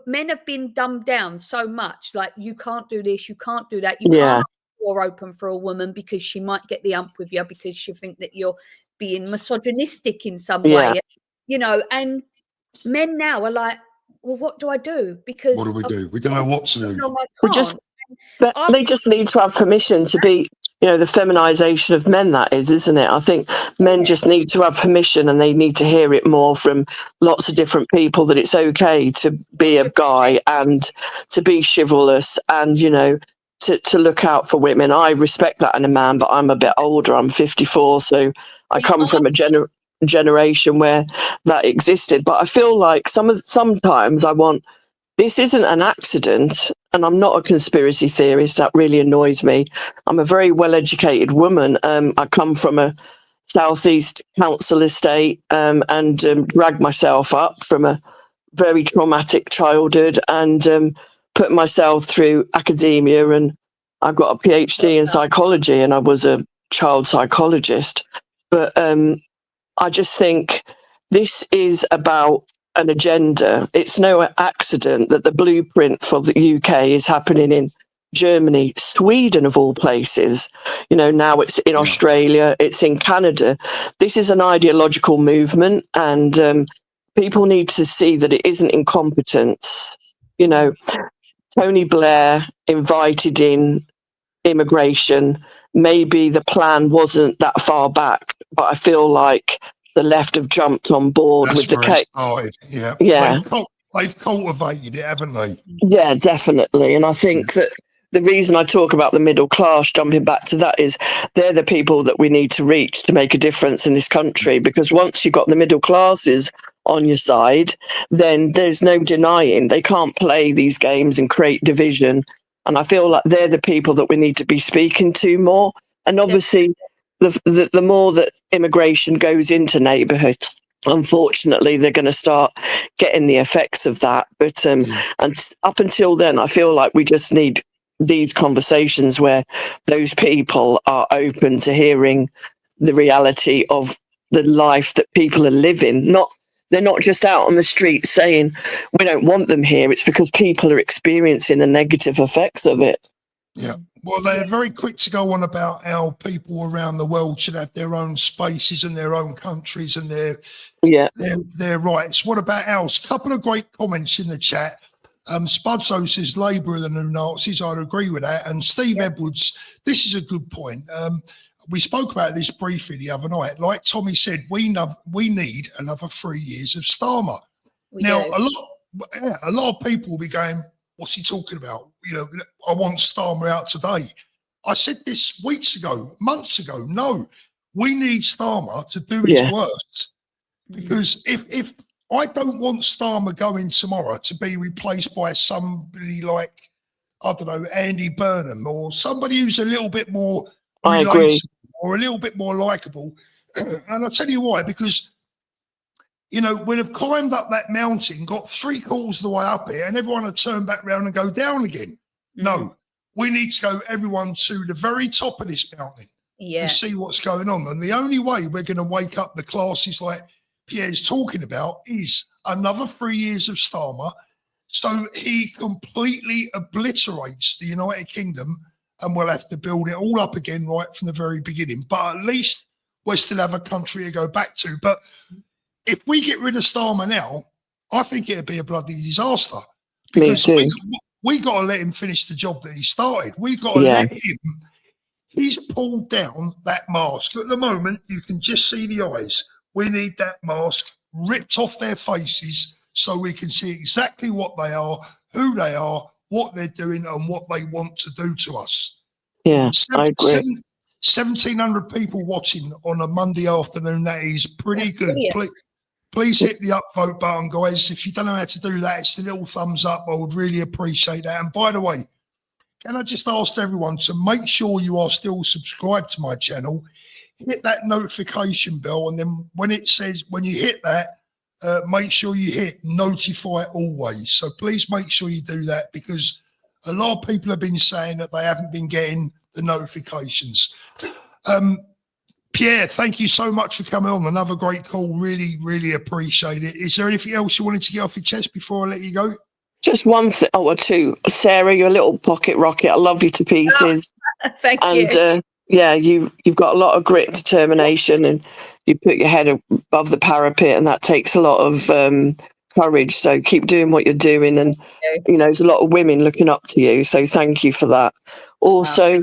men have been dumbed down so much. Like, you can't do this, you can't do that, you can't door open for a woman because she might get the ump with you because she think that you're being misogynistic in some way, you know. And men now are like, well, what do I do? Because what do we do? We don't know what to do. They just need to have permission to be, you know, the feminization of men, that is, isn't it? I think men just need to have permission, and they need to hear it more from lots of different people, that it's okay to be a guy and to be chivalrous and, you know, to look out for women. I respect that in a man, but I'm a bit older. I'm 54, so I come from a generation where that existed. But I feel like sometimes I want, this isn't an accident, and I'm not a conspiracy theorist. That really annoys me. I'm a very well-educated woman. I come from a southeast council estate and dragged myself up from a very traumatic childhood and put myself through academia, and I've got a PhD in psychology, and I was a child psychologist. But I just think this is about an agenda. It's no accident that the blueprint for the UK is happening in Germany, Sweden of all places. You know, now it's in Australia, it's in Canada. This is an ideological movement, and people need to see that it isn't incompetence. You know, Tony Blair invited in immigration. Maybe the plan wasn't that far back, but I feel like the left have jumped on board with the case. They've cultivated it, haven't they? Yeah, definitely. And I think that the reason I talk about the middle class, jumping back to that, is they're the people that we need to reach to make a difference in this country. Because once you've got the middle classes on your side, then there's no denying they can't play these games and create division. And I feel like they're the people that we need to be speaking to more. And obviously, the more that immigration goes into neighbourhoods, unfortunately, they're going to start getting the effects of that. But and up until then, I feel like we just need these conversations where those people are open to hearing the reality of the life that people are living, not They're not just out on the street saying we don't want them here. It's because people are experiencing the negative effects of it. Yeah. Well, they're very quick to go on about how people around the world should have their own spaces and their own countries and their rights. What about ours? Couple of great comments in the chat. Spudso says Labour are the new Nazis. I'd agree with that. And Steve Edwards, this is a good point. We spoke about this briefly the other night. Like Tommy said, we need another 3 years of Starmer. A lot of people will be going, what's he talking about? You know, I want Starmer out today. I said this weeks ago, months ago. No, we need Starmer to do his worst. Because if I don't want Starmer going tomorrow to be replaced by somebody like, I don't know, Andy Burnham or somebody who's a little bit more relatable or a little bit more likable. And I'll tell you why, because, you know, we'd have climbed up that mountain, got 3/4 of the way up here, and everyone would turn back around and go down again. No, we need to go everyone to the very top of this mountain to see what's going on. And the only way we're going to wake up the classes like Pierre's talking about is another 3 years of Starmer, so he completely obliterates the United Kingdom, and we'll have to build it all up again right from the very beginning. But at least we still have a country to go back to. But if we get rid of Starmer now, I think it'd be a bloody disaster, because we got to let him finish the job that he started. We got to let him. He's pulled down that mask. At the moment, you can just see the eyes. We need that mask ripped off their faces so we can see exactly what they are, who they are, what they're doing, and what they want to do to us. Yeah, I agree. 1,700 people watching on a Monday afternoon. That is pretty good. Please hit the upvote button, guys. If you don't know how to do that, it's the little thumbs up. I would really appreciate that. And by the way, can I just ask everyone to make sure you are still subscribed to my channel? Hit that notification bell, and then when it says, when you hit that, make sure you hit notify always. So please make sure you do that, because a lot of people have been saying that they haven't been getting the notifications. Pierre, thank you so much for coming on. Another great call. Really, really appreciate it. Is there anything else you wanted to get off your chest before I let you go? Just one thing, or two. Sarah, you're a little pocket rocket. I love you to pieces. Thank you. Yeah, you've got a lot of grit and determination, and you put your head above the parapet, and that takes a lot of courage. So keep doing what you're doing, and you know, there's a lot of women looking up to you. So thank you for that. Also,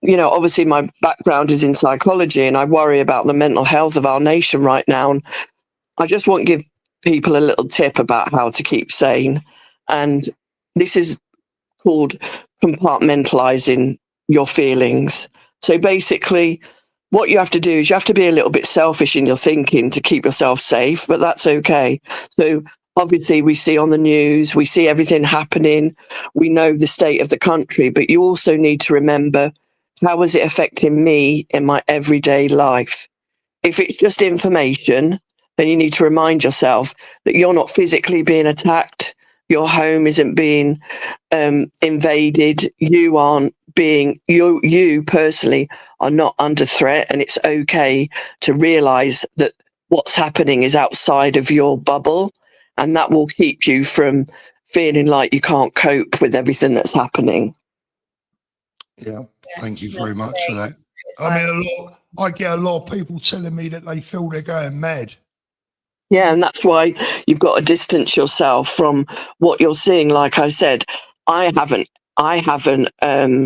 you know, obviously my background is in psychology, and I worry about the mental health of our nation right now. And I just want to give people a little tip about how to keep sane. And this is called compartmentalizing your feelings. So basically, what you have to do is you have to be a little bit selfish in your thinking to keep yourself safe, but that's okay. So obviously we see on the news, we see everything happening, we know the state of the country, but you also need to remember, how is it affecting me in my everyday life? If it's just information, then you need to remind yourself that you're not physically being attacked. Your home isn't being invaded. You aren't being, you personally are not under threat. And it's okay to realize that what's happening is outside of your bubble. And that will keep you from feeling like you can't cope with everything that's happening. Yeah, thank you very much for that. I mean, I get a lot of people telling me that they feel they're going mad. Yeah, and that's why you've got to distance yourself from what you're seeing. Like I said, I haven't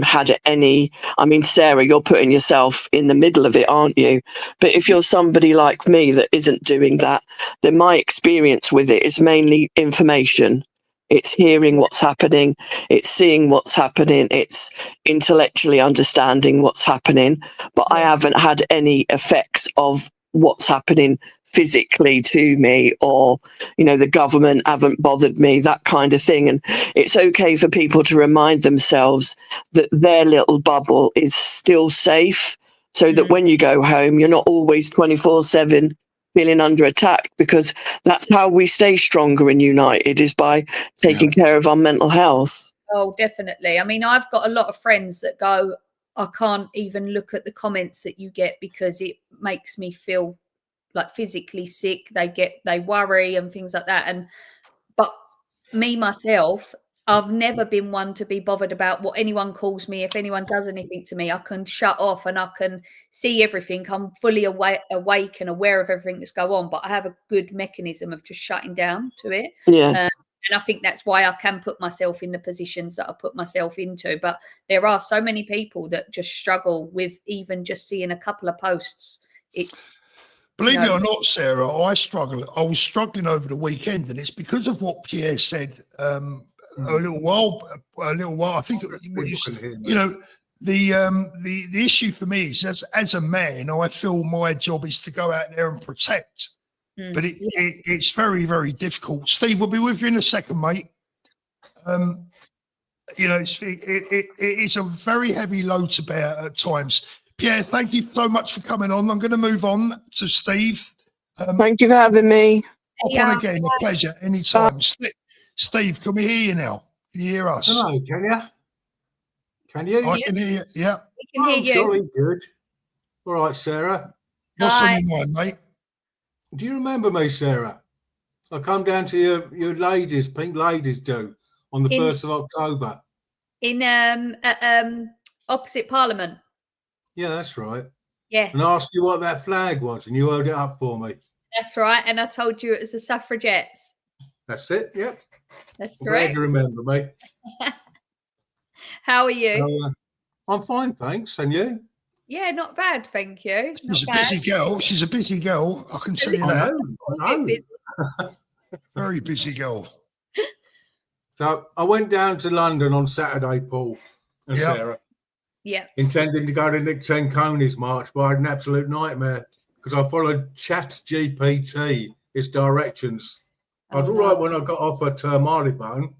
had any. I mean, Sarah, you're putting yourself in the middle of it, aren't you? But if you're somebody like me that isn't doing that, then my experience with it is mainly information. It's hearing what's happening. It's seeing what's happening. It's intellectually understanding what's happening. But I haven't had any effects of what's happening physically to me, or, you know, the government haven't bothered me, that kind of thing. And it's okay for people to remind themselves that their little bubble is still safe, so that when you go home, you're not always 24/7 feeling under attack, because that's how we stay stronger and united, is by taking care of our mental health. Oh, definitely. I mean, I've got a lot of friends that go, I can't even look at the comments that you get because it makes me feel like physically sick, they worry and things like that. But me myself, I've never been one to be bothered about what anyone calls me. If anyone does anything to me, I can shut off and I can see everything. I'm fully awake and aware of everything that's going on, but I have a good mechanism of just shutting down to it. Yeah. And I think that's why I can put myself in the positions that I put myself into. But there are so many people that just struggle with even just seeing a couple of posts. It's, believe it or not, Sarah, I was struggling over the weekend, and it's because of what Pierre said a little while. I think the issue for me is as a man, I feel my job is to go out there and protect. But it's very, very difficult. Steve, we'll be with you in a second, mate. It's a very heavy load to bear at times. Pierre, thank you so much for coming on. I'm going to move on to Steve. Thank you for having me. Hop on again, a pleasure, anytime. Steve, can we hear you now? Can you hear us? Hello, can you? Can you? I can hear you, yeah. We can hear you. Jolly good. All right, Sarah. What's on your mind, mate? Do you remember me, Sarah? I come down to your ladies, Pink Ladies do, on the 1st of October. In opposite Parliament. Yeah, that's right. Yes. And I asked you what that flag was, and you held it up for me. That's right. And I told you it was the suffragettes. That's it, yep. That's I'm correct. glad you remember me. How are you? I'm fine, thanks. And you? Yeah, not bad, thank you. She's a busy girl. She's a busy girl. I can tell you that. I know. Very busy girl. So I went down to London on Saturday, Paul and Sarah. Yeah. Intending to go to Nick Tenconey's march, but I had an absolute nightmare because I followed ChatGPT, its directions. I was all right when I got off at Marylebone.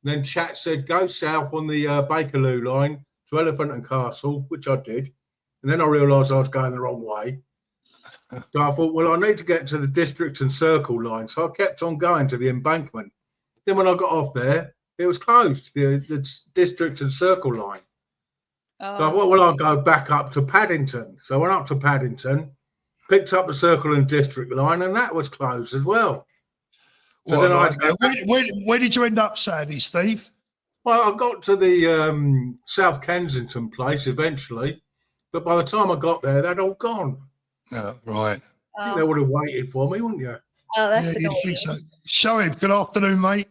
Then Chat said, go south on the Bakerloo line to Elephant and Castle, which I did. And then I realised I was going the wrong way. So I thought, well, I need to get to the District and Circle line. So I kept on going to the embankment. Then when I got off there, it was closed, the District and Circle line. So I thought, well, I'll go back up to Paddington. So I went up to Paddington, picked up the Circle and District line, and that was closed as well. So then I had to go back. Where did you end up Saturday, Steve? Well, I got to the South Kensington place eventually, but by the time I got there, they'd all gone. Oh, right. I think they would have waited for me, wouldn't you? Oh, that's you'd think so. Shoaib, good afternoon, mate.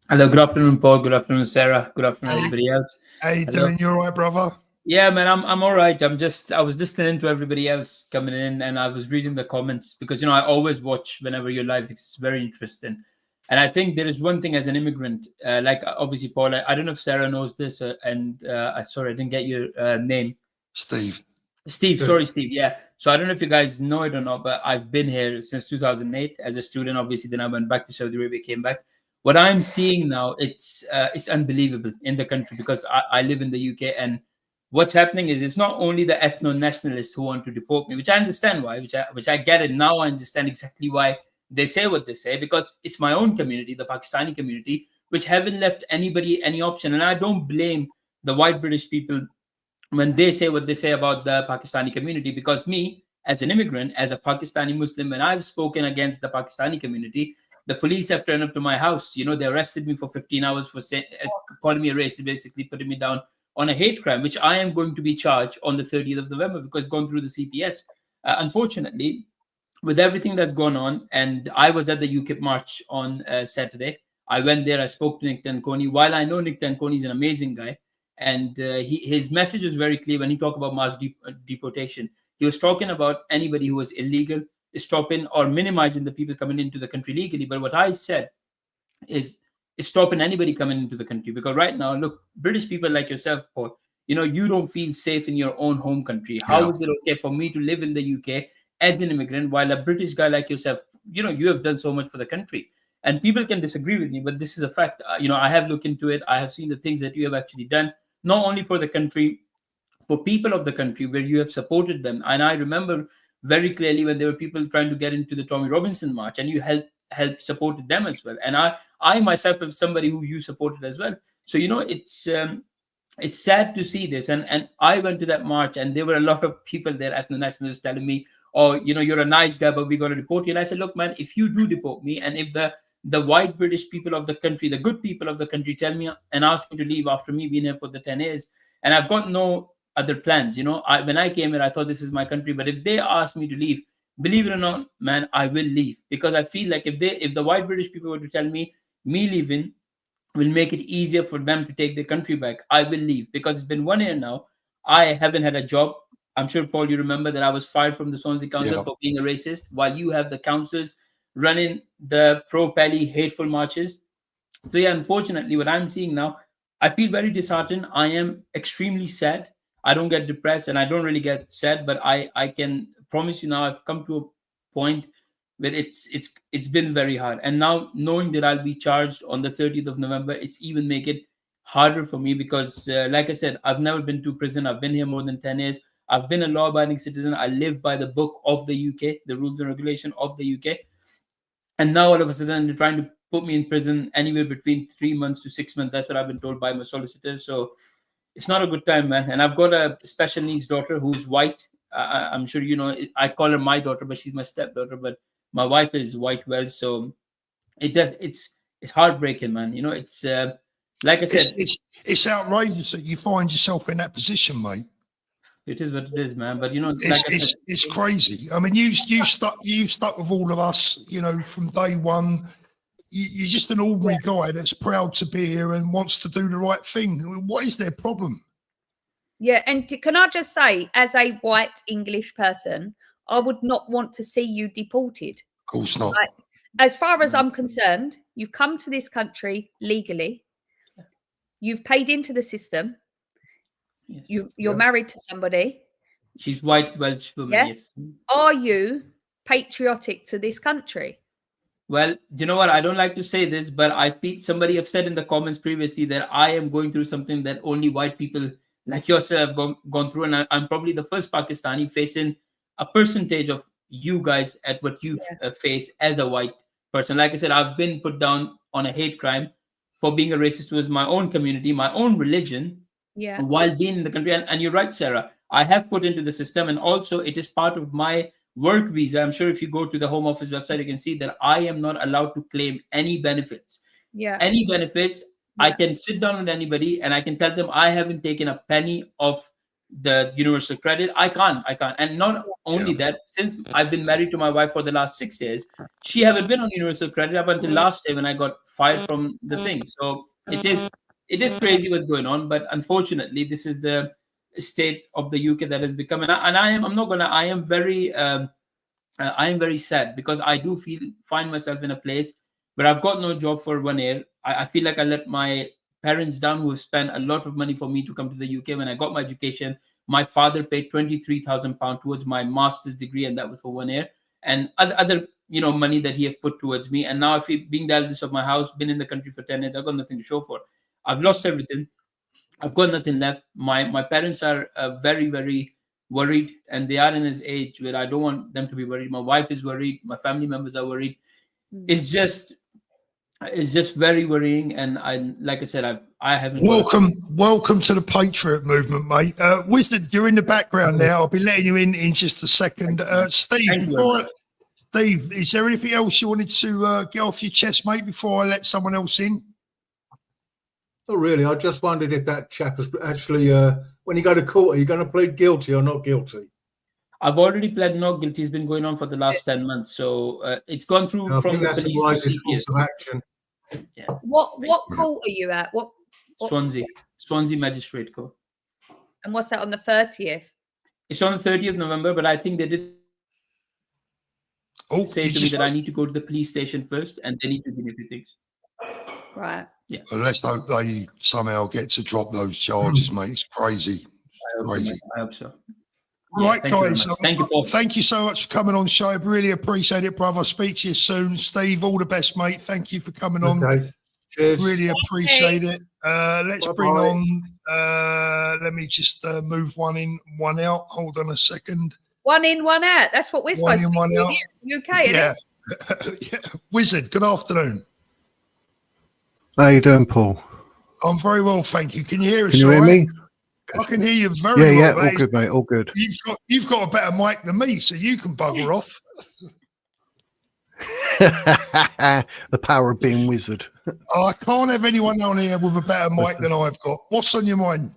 Hello, good afternoon, Paul. Good afternoon, Sarah. Good afternoon, everybody else. How you doing? You all right, brother? Yeah, man, I'm all right. I was listening to everybody else coming in, and I was reading the comments because I always watch whenever you're live. It's very interesting, and I think there is one thing as an immigrant, like obviously, Paul. I don't know if Sarah knows this, sorry, I didn't get your name. Steve. Sorry, Steve. Yeah. So I don't know if you guys know it or not, but I've been here since 2008 as a student. Obviously, then I went back to Saudi Arabia, came back. What I'm seeing now, it's unbelievable in the country because I live in the UK, and what's happening is it's not only the ethno-nationalists who want to deport me, which I understand why, which I get it now. I understand exactly why they say what they say, because it's my own community, the Pakistani community, which haven't left anybody any option. And I don't blame the white British people when they say what they say about the Pakistani community, because me, as an immigrant, as a Pakistani Muslim, when I've spoken against the Pakistani community, the police have turned up to my house. They arrested me for 15 hours for calling me a racist, basically putting me down on a hate crime, which I am going to be charged on the 30th of November because it's gone through the CPS. Unfortunately, with everything that's gone on, and I was at the UKIP march on Saturday. I went there, I spoke to Nick Tenconey. While I know Nick Tenconey is an amazing guy, and his message was very clear when he talked about mass deportation. He was talking about anybody who was illegal, stopping or minimizing the people coming into the country legally. But what I said is stopping anybody coming into the country. Because right now, look, British people like yourself, Paul, you don't feel safe in your own home country. How is it okay for me to live in the UK as an immigrant while a British guy like yourself, you have done so much for the country? And people can disagree with me, but this is a fact. I have looked into it. I have seen the things that you have actually done, not only for the country, for people of the country where you have supported them. And I remember very clearly when there were people trying to get into the Tommy Robinson march, and you helped supported them as well. And I myself am somebody who you supported as well. So it's sad to see this. And I went to that march, and there were a lot of people there, ethno-nationalists, telling me, "Oh, you're a nice guy, but we got to deport you." And I said, "Look, man, if you do deport me, and if the white British people of the country, the good people of the country, tell me and ask me to leave after me being here for the 10 years, and I've got no other plans, when I came here, I thought this is my country, but if they ask me to leave, believe it or not, man, I will leave, because I feel like if the white British people were to tell me leaving will make it easier for them to take their country back, I will leave, because it's been 1 year now. I haven't had a job. I'm sure, Paul, you remember that I was fired from the Swansea Council for being a racist, while you have the councillors running the pro-Pally hateful marches. So yeah, unfortunately, what I'm seeing now, I feel very disheartened. I am extremely sad. I don't get depressed and I don't really get sad, but I can promise you now, I've come to a point where it's been very hard. And now knowing that I'll be charged on the 30th of November, it's even make it harder for me, because like I said, I've never been to prison. I've been here more than 10 years. I've been a law-abiding citizen. I live by the book of the UK, the rules and regulation of the UK. And now all of a sudden they're trying to put me in prison anywhere between 3 months to 6 months. That's what I've been told by my solicitors. So it's not a good time, man. And I've got a special needs daughter who's white. I'm sure you know, I call her my daughter, but she's my stepdaughter. But my wife is white, well, so it's heartbreaking, man. It's like I said, it's outrageous that you find yourself in that position, mate. It is what it is, man. But it's crazy. I mean, you stuck with all of us, from day one. You're just an ordinary guy that's proud to be here and wants to do the right thing. What is their problem? Yeah, and can I just say, as a white English person, I would not want to see you deported. Of course not. Like, as far as I'm concerned, you've come to this country legally. You've paid into the system. Yes. You're married to somebody. She's white Welsh woman. Yeah? Yes. Are you patriotic to this country? Well, you know what? I don't like to say this, but I feel somebody have said in the comments previously that I am going through something that only white people like yourself have gone through. And I'm probably the first Pakistani facing a percentage of you guys at what you face as a white person. Like I said, I've been put down on a hate crime for being a racist towards my own community, my own religion, while being in the country. And you're right, Sarah. I have put into the system, and also it is part of my work visa. I'm sure if you go to the Home Office website, you can see that I am not allowed to claim any benefits. Any benefits. I can sit down with anybody and I can tell them I haven't taken a penny of the universal credit. I can't. And not only that, since I've been married to my wife for the last 6 years, she haven't been on universal credit up until last year when I got fired from the thing. So it is crazy what's going on, but unfortunately, this is the state of the UK that has become. And I am very sad, because I do find myself in a place where I've got no job for 1 year. I feel like I let my parents down, who have spent a lot of money for me to come to the UK. When I got my education, my father paid £23,000 towards my master's degree, and that was for 1 year. And other money that he has put towards me. And now, if being the eldest of my house, been in the country for 10 years, I've got nothing to show for. I've lost everything. I've got nothing left. My parents are very, very worried, and they are in his age where I don't want them to be worried. My wife is worried. My family members are worried. It's just very worrying. And like I said, I haven't. Welcome to the Patriot movement, mate. Wizard, you're in the background now. I'll be letting you in just a second. Steve, Steve, is there anything else you wanted to get off your chest, mate, before I let someone else in? Not really. I just wondered if that chap is actually, when you go to court, are you going to plead guilty or not guilty? I've already pled not guilty. It's been going on for the last 10 months. So it's gone through I from think the that's the police. wisest course of action. Yeah. What court are you at? What? Swansea Magistrate Court. And what's that on the 30th? It's on the 30th of November, but I think they did say to me that I need to go to the police station first, and they need to give me everything. Right. Yeah. Unless they somehow get to drop those charges, mate. It's crazy. I hope so. Right, yeah, guys. Thank you, Paul. Thank you so much for coming on, show. I really appreciate it, brother. Speak to you soon. Steve, all the best, mate. Thank you for coming on. Cheers. Really appreciate it. Let's bring on, let me just move one in, one out. Hold on a second. One in, one out. That's what we're supposed to be doing here in the UK, yeah. Isn't it? Wizard, good afternoon. How you doing, Paul? I'm very well, thank you. Can you hear us? Can you hear me? I can hear you very Yeah, well. all good, mate. All good. You've got a better mic than me, so you can bugger off. The power of being wizard. I can't have anyone on here with a better mic than I've got. What's on your mind?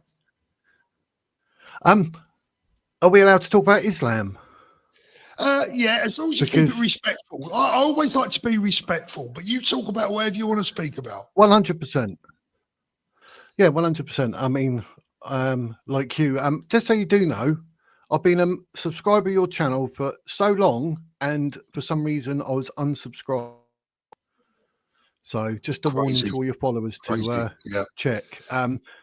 Are we allowed to talk about Islam? Yeah, as long as you keep it respectful. I always like to be respectful, but you talk about whatever you want to speak about. 100%. Yeah, 100%. I mean, like you, just so you do know, I've been a subscriber to your channel for so long, and for some reason I was unsubscribed. So just a warning to all your followers to check.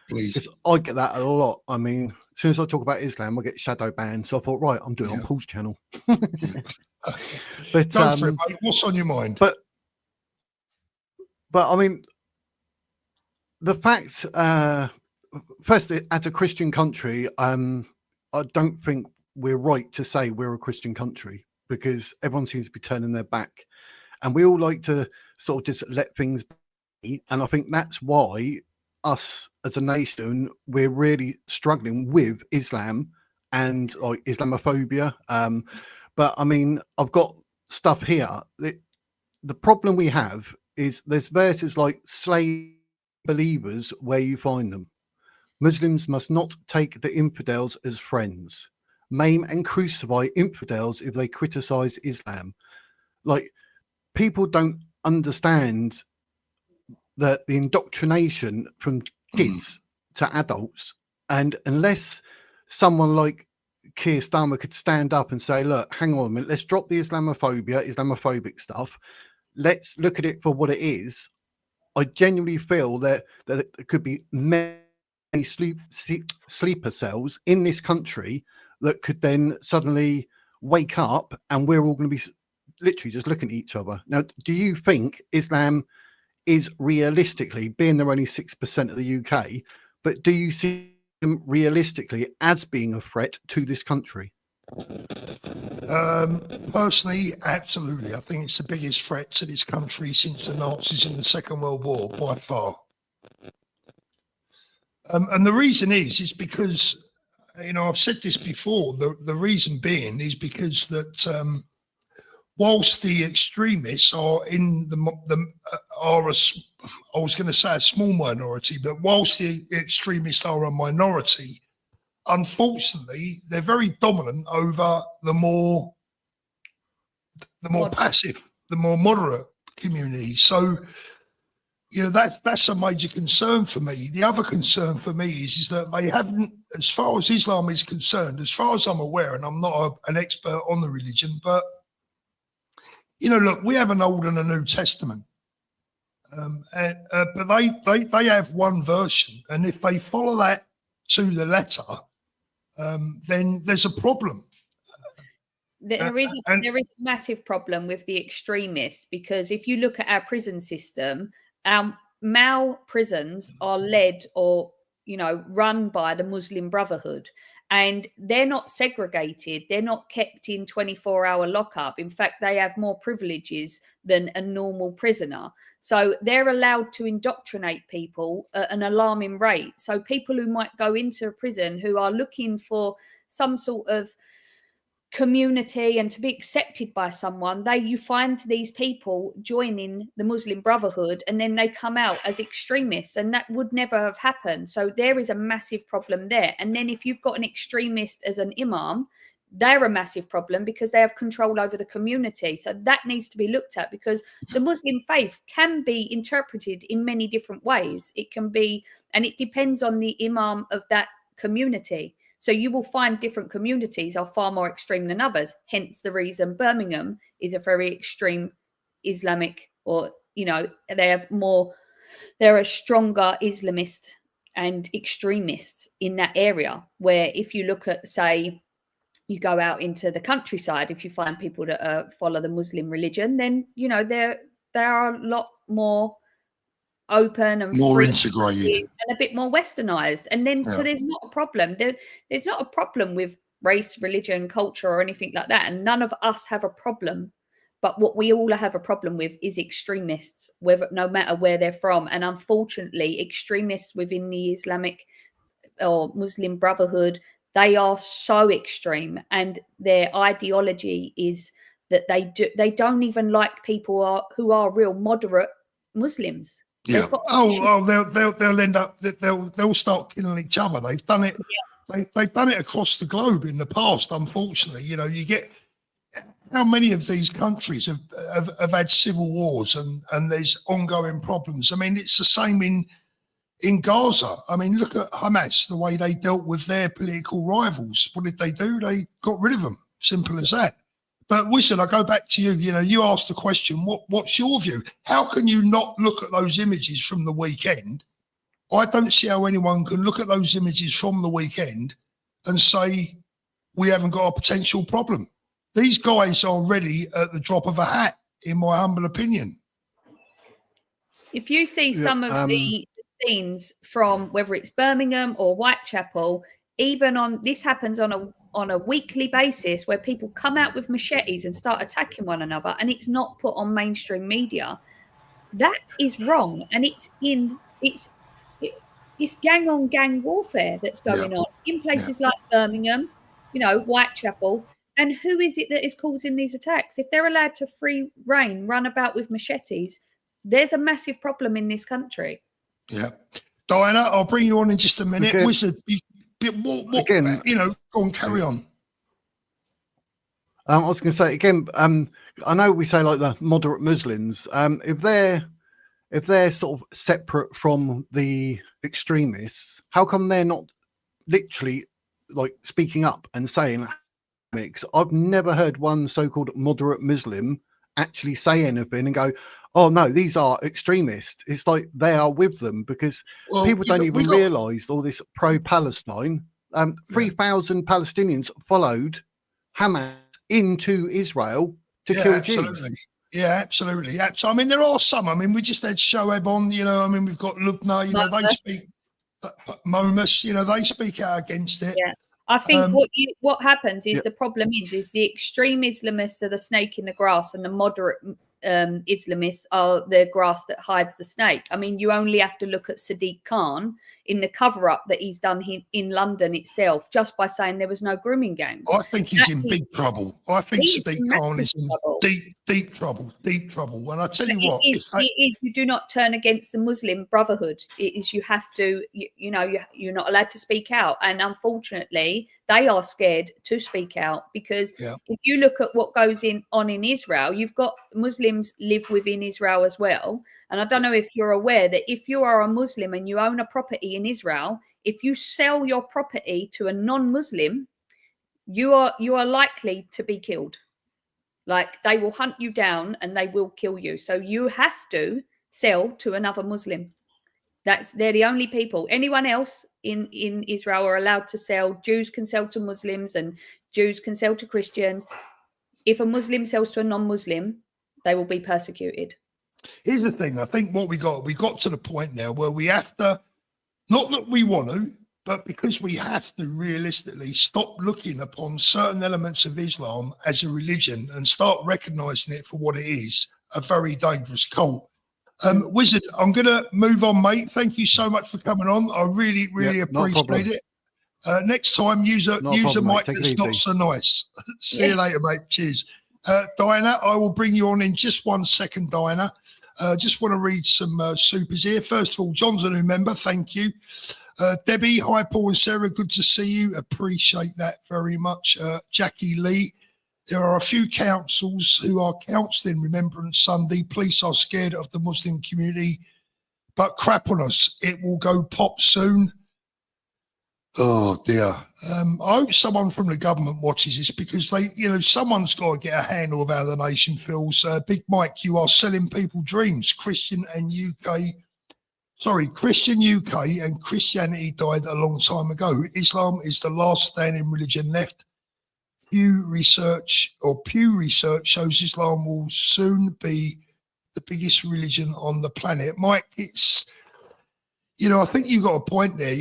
Because I get that a lot. I mean, as soon as I talk about Islam, I get shadow banned. So I thought, right, I'm doing it on Paul's channel. But Go for it, mate. What's on your mind? But I mean, the fact, firstly, as a Christian country, I don't think we're right to say we're a Christian country, because everyone seems to be turning their back, and we all like to sort of just let things be. And I think that's why us as a nation, we're really struggling with Islam and like Islamophobia. But I mean, I've got stuff here. The problem we have is there's verses like slay believers where you find them. Muslims must not take the infidels as friends. Maim and crucify infidels if they criticize Islam. Like, people don't understand that the indoctrination from kids to adults, and unless someone like Keir Starmer could stand up and say, look, hang on a minute, let's drop the Islamophobic stuff, let's look at it for what it is, I genuinely feel that it could be many sleeper cells in this country that could then suddenly wake up, and we're all going to be literally just looking at each other. Now, do you think Islam is realistically, being they're only 6% of the UK, but do you see them realistically as being a threat to this country? Personally, absolutely. I think it's the biggest threat to this country since the Nazis in the Second World War, by far. And the reason is because, you know, I've said this before, the reason being is because that whilst the extremists are in I was going to say a small minority, but whilst the extremists are a minority, unfortunately, they're very dominant over the more passive, the more moderate community. So, you know, that's a major concern for me. The other concern for me is that they haven't, as far as Islam is concerned, as far as I'm aware, and I'm not an expert on the religion, but, you know, look, we have an Old and a New Testament. But they have one version, and if they follow that to the letter, then there's a problem. There is a massive problem with the extremists, because if you look at our prison system, our male prisons are led or, you know, run by the Muslim Brotherhood, and they're not segregated. They're not kept in 24-hour lockup. In fact, they have more privileges than a normal prisoner. So they're allowed to indoctrinate people at an alarming rate. So people who might go into a prison who are looking for some sort of community and to be accepted by someone, you find these people joining the Muslim Brotherhood, and then they come out as extremists, and that would never have happened. So there is a massive problem there. And then if you've got an extremist as an imam, they're a massive problem because they have control over the community. So that needs to be looked at, because the Muslim faith can be interpreted in many different ways. It can be, and it depends on the imam of that community. So you will find different communities are far more extreme than others. Hence the reason Birmingham is a very extreme Islamic, or, you know, they're a stronger Islamist and extremists in that area. Where if you look at, say, you go out into the countryside, if you find people that follow the Muslim religion, then, you know, they are a lot more open and more integrated and a bit more westernized. And then so there's not a problem. There's not a problem with race, religion, culture, or anything like that. And none of us have a problem. But what we all have a problem with is extremists, no matter where they're from. And unfortunately, extremists within the Islamic or Muslim Brotherhood, they are so extreme, and their ideology is that they don't even like people who are real moderate Muslims. Yeah. They've got They'll end up they'll start killing each other. They've done it. Yeah. They've done it across the globe in the past. Unfortunately, you know, you get how many of these countries have had civil wars and there's ongoing problems. I mean, it's the same in Gaza. I mean, look at Hamas, the way they dealt with their political rivals. What did they do? They got rid of them. Simple as that. But Wizard, I go back to you. You know, you asked the question, what's your view? How can you not look at those images from the weekend? I don't see how anyone can look at those images from the weekend and say we haven't got a potential problem. These guys are ready at the drop of a hat, in my humble opinion. If you see some of the scenes from whether it's Birmingham or Whitechapel, even on this happens on a weekly basis where people come out with machetes and start attacking one another, and it's not put on mainstream media. That is wrong, and it's gang on gang warfare that's going on in places like Birmingham, you know, Whitechapel. And who is it that is causing these attacks? If they're allowed to free reign, run about with machetes, there's a massive problem in this country. Yeah. Diana, I'll bring you on in just a minute. Okay. Wizard, again, you know, go on, carry on. I was going to say again. I know we say like the moderate Muslims. If they're sort of separate from the extremists, how come they're not literally like speaking up and saying? I've never heard one so-called moderate Muslim actually say anything and go, "Oh no, these are extremists." It's like they are with them because people don't even realise all this pro-Palestine. 3,000 Palestinians followed Hamas into Israel to kill Jews. Yeah, absolutely. I mean, there are some. I mean, we just had Shoaib on. You know, I mean, we've got Lubna. You know, they speak. Momus. You know, they speak out against it. Yeah. I think what happens is the problem is the extreme Islamists are the snake in the grass, and the moderate Islamists are the grass that hides the snake. I mean, you only have to look at Sadiq Khan in the cover-up that he's done in London itself, just by saying there was no grooming gangs. I think he's in big trouble. I think Sadiq Khan is in deep trouble. And I tell you what, you do not turn against the Muslim Brotherhood. It is you have to, you're not allowed to speak out. And unfortunately, they are scared to speak out because if you look at what goes on in Israel, you've got Muslims live within Israel as well. And I don't know if you're aware that if you are a Muslim and you own a property in Israel, if you sell your property to a non-Muslim, you are likely to be killed. Like, they will hunt you down and they will kill you. So you have to sell to another Muslim. They're the only people. Anyone else in Israel are allowed to sell. Jews can sell to Muslims and Jews can sell to Christians. If a Muslim sells to a non-Muslim, they will be persecuted. Here's the thing. I think what we got to the point now where we have to, not that we want to, but because we have to realistically stop looking upon certain elements of Islam as a religion and start recognizing it for what it is, a very dangerous cult. Wizard, I'm going to move on, mate. Thank you so much for coming on. I really, really appreciate it. Next time, use a mic that's not so nice. See you later, mate. Cheers. Diana, I will bring you on in just 1 second, Diana. Just want to read some supers here. First of all, John's a new member. Thank you. Debbie, hi, Paul and Sarah. Good to see you. Appreciate that very much. Jackie Lee. There are a few councils who are counselling Remembrance Sunday. Police are scared of the Muslim community, but crap on us. It will go pop soon. Oh dear. I hope someone from the government watches this because someone's got to get a handle of how the nation feels. Big Mike, you are selling people dreams. Christian UK and Christianity died a long time ago. Islam is the last standing religion left. Pew Research shows Islam will soon be the biggest religion on the planet. Mike, it's, I think you've got a point there.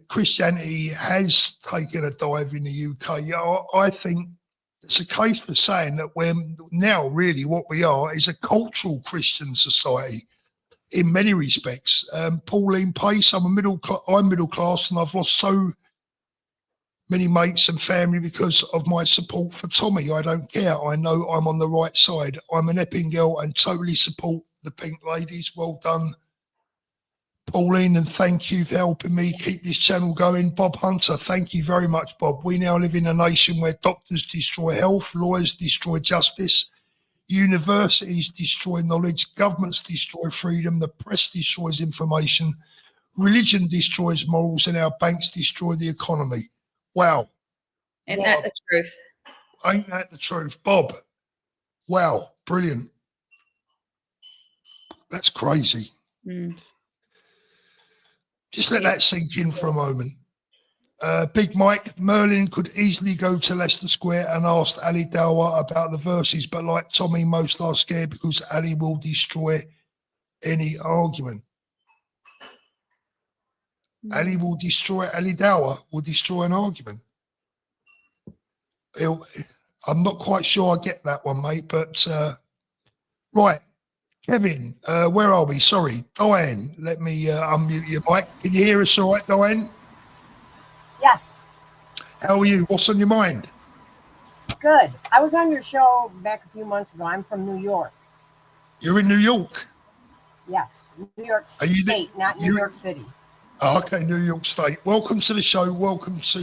Christianity has taken a dive in the UK. I think it's a case for saying that we're now really what we are is a cultural Christian society. in many respects. Pauline Pace, I'm middle class, and I've lost so many mates and family because of my support for Tommy. I don't care. I know I'm on the right side. I'm an Epping girl and totally support the Pink Ladies. Well done, Pauline, and thank you for helping me keep this channel going. Bob Hunter, thank you very much, Bob. We now live in a nation where doctors destroy health, lawyers destroy justice, universities destroy knowledge, governments destroy freedom, the press destroys information, religion destroys morals, and our banks destroy the economy. Wow. Ain't that the truth? Ain't that the truth? Bob, wow, brilliant. That's crazy. Just let that sink in for a moment. Big Mike, Merlin could easily go to Leicester Square and ask Ali Dawah about the verses, but like Tommy, most are scared because Ali will destroy any argument. Ali Dawah will destroy an argument. I'm not quite sure I get that one, mate, but right. Kevin, where are we? Sorry, Diane, let me unmute your mic. Can you hear us all right, Diane? Yes. How are you? What's on your mind? Good. I was on your show back a few months ago. I'm from New York. You're in New York? Yes. New York State, not New York City. Oh, okay, New York State. Welcome to the show. Welcome to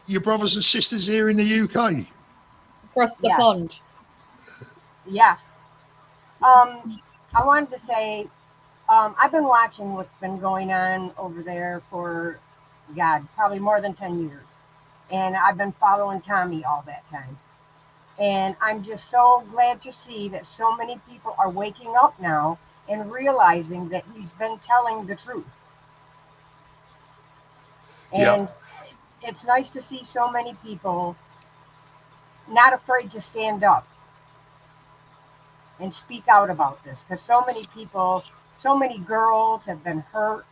your brothers and sisters here in the UK. Across the pond. Yes. I wanted to say, I've been watching what's been going on over there for, God, probably more than 10 years. And I've been following Tommy all that time. And I'm just so glad to see that so many people are waking up now and realizing that he's been telling the truth. And it's nice to see so many people not afraid to stand up and speak out about this, because so many people, so many girls have been hurt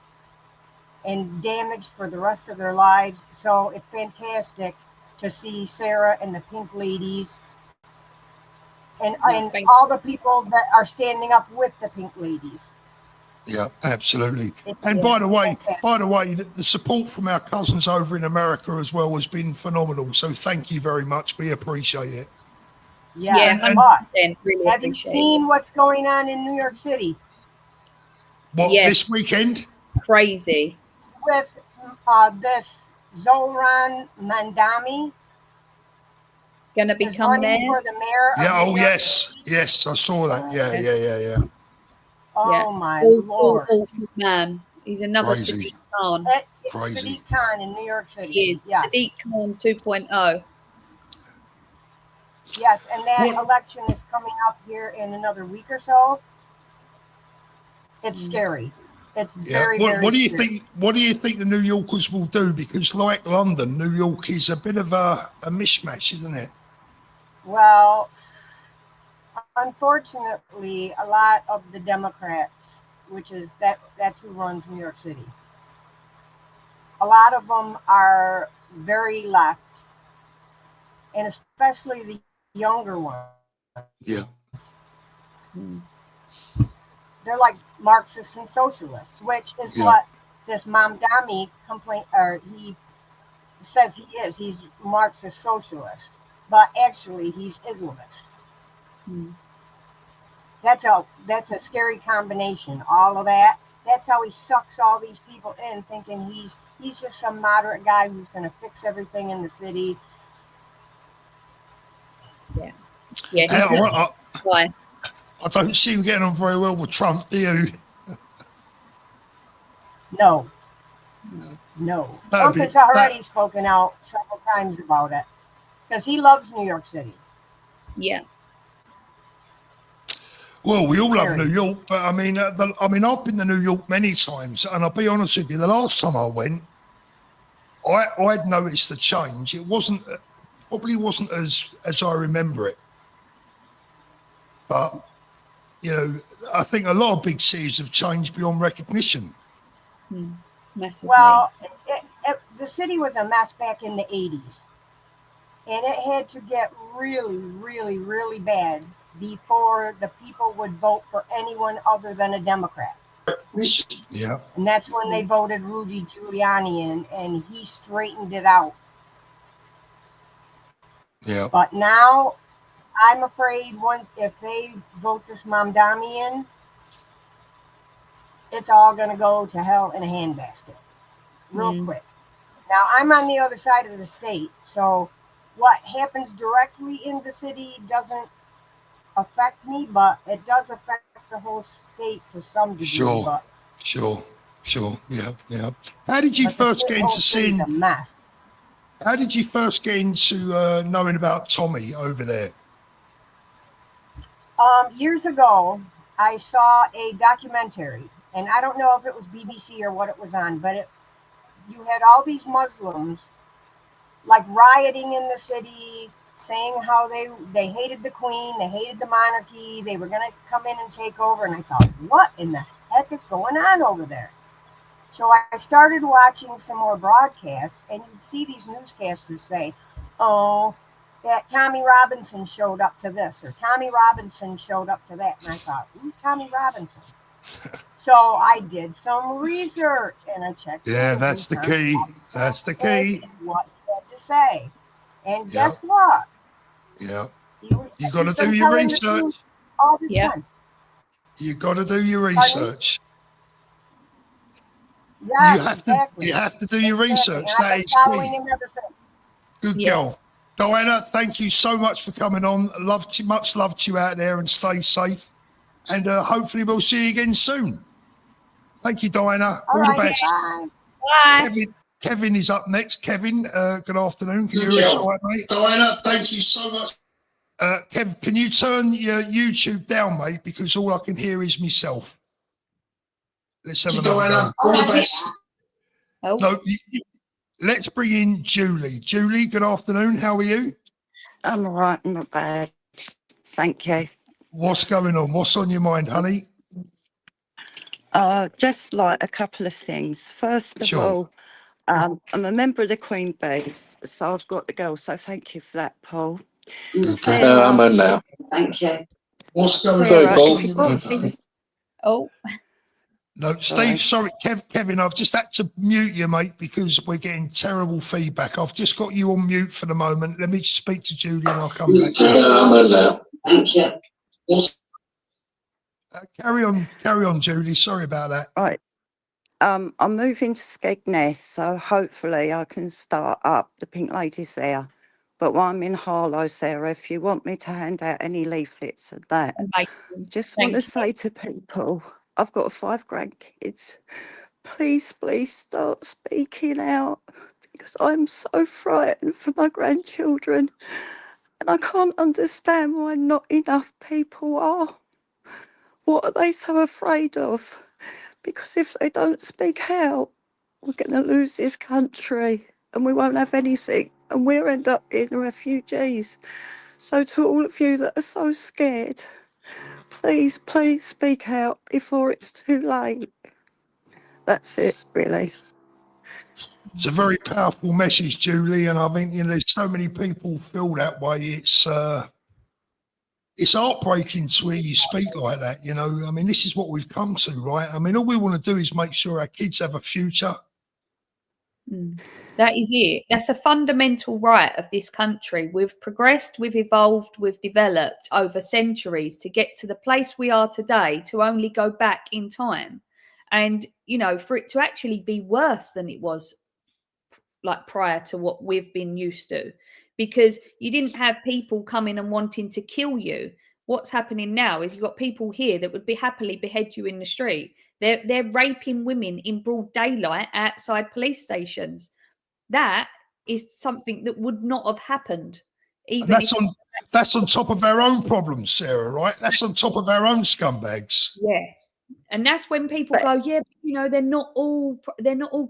and damaged for the rest of their lives. So it's fantastic to see Sarah and the Pink Ladies and all the people that are standing up with the Pink Ladies. Yeah, absolutely. And by the way, the support from our cousins over in America as well has been phenomenal. So thank you very much. We appreciate it. Yeah, and really have you seen what's going on in New York City? What, this weekend? Crazy. With this Zohran Mandami. Going to become there? For the mayor Yeah, of yes, I saw that. Yeah. Oh my Lord. Lord. Man. He's another Crazy. Sadiq Khan. Crazy. Sadiq Khan in New York City. He is. Yes. Sadiq Khan 2.0. Yes, and that election is coming up here in another week or so. It's scary. It's very, very What do you scary. think? What do you think the New Yorkers will do? Because like London, New York is a bit of a mishmash, isn't it? Well, unfortunately, a lot of the Democrats, which is that's who runs New York City, a lot of them are very left, and especially the younger ones. Yeah. They're like Marxists and socialists, which is what this Mamdani he says he is. He's Marxist socialist, but actually he's Islamist. That's a scary combination. All of that. That's how he sucks all these people in, thinking he's just some moderate guy who's going to fix everything in the city. Yeah. Why? I don't see him getting on very well with Trump, do you? No. Trump has already spoken out several times about it because he loves New York City. Yeah. Well, we all love New York, but I mean, I've been to New York many times, and I'll be honest with you, the last time I went, I'd noticed the change. It probably wasn't as I remember it, but I think a lot of big cities have changed beyond recognition. Massively. Well, the city was a mess back in the 80s, and it had to get really, really, really bad before the people would vote for anyone other than a Democrat. Yeah. And that's when they voted Rudy Giuliani in, and he straightened it out. Yeah. But now I'm afraid if they vote this Mamdani in, it's all going to go to hell in a handbasket real quick. Now, I'm on the other side of the state, so what happens directly in the city doesn't affect me, but it does affect the whole state to some degree. Sure. Yeah. How did you first get into seeing? A mess. How did you first get into knowing about Tommy over there? Years ago, I saw a documentary, and I don't know if it was BBC or what it was on, but you had all these Muslims like rioting in the city, saying how they hated the Queen, they hated the monarchy, they were going to come in and take over. And I thought, what in the heck is going on over there? So I started watching some more broadcasts, and you'd see these newscasters say, oh, that Tommy Robinson showed up to this, or Tommy Robinson showed up to that. And I thought, who's Tommy Robinson? So I did some research, and I checked. Yeah, that's the key. That's the key. What he had to say. And guess what? Yeah. You got to do your research. All this time. You got to do your research. Yes, you have to do your research. That is key. Good girl. Diana, thank you so much for coming on. Much love to you out there, and stay safe. And hopefully we'll see you again soon. Thank you, Diana. All the best. Bye. Kevin is up next. Kevin, good afternoon. Can you hear us all right, mate? Diana, thank you so much. Kev, can you turn your YouTube down, mate? Because all I can hear is myself. Let's have another go. All the best. Oh. No, let's bring in Julie. Julie, good afternoon. How are you? I'm all right. I'm not bad. Thank you. What's going on? What's on your mind, honey? Just like a couple of things. First of all, I'm a member of the Queen Bees, so I've got the girls. So thank you for that, Paul. Sarah, I'm on now. thank you. What's going on? Oh. No, Steve, sorry, Kevin, I've just had to mute you, mate, because we're getting terrible feedback. I've just got you on mute for the moment. Let me speak to Julie and I'll come back to you. I'm on now. Thank you. Carry on, Julie. Sorry about that. Right. I'm moving to Skegness, so hopefully I can start up the Pink Ladies there. But while I'm in Harlow, Sarah, if you want me to hand out any leaflets and that, just want to say to people, I've got 5 grandkids. Please start speaking out, because I'm so frightened for my grandchildren. And I can't understand why not enough people are. What are they so afraid of? Because if they don't speak out, we're going to lose this country and we won't have anything, and we'll end up being refugees. So to all of you that are so scared, please speak out before it's too late. That's it, really. It's a very powerful message, Julie, and I think there's so many people feel that way. It's heartbreaking to hear you speak like that. I mean, this is what we've come to, right? I mean, all we want to do is make sure our kids have a future. That is it. That's a fundamental right of this country. We've progressed, we've evolved, we've developed over centuries to get to the place we are today, to only go back in time. And, for it to actually be worse than it was like prior to what we've been used to, because you didn't have people coming and wanting to kill you. What's happening now is you've got people here that would happily behead you in the street. They're raping women in broad daylight outside police stations. That is something that would not have happened. Even that's on top of our own problems, Sarah, right? That's on top of our own scumbags. Yeah. And that's when people go, yeah, they're not all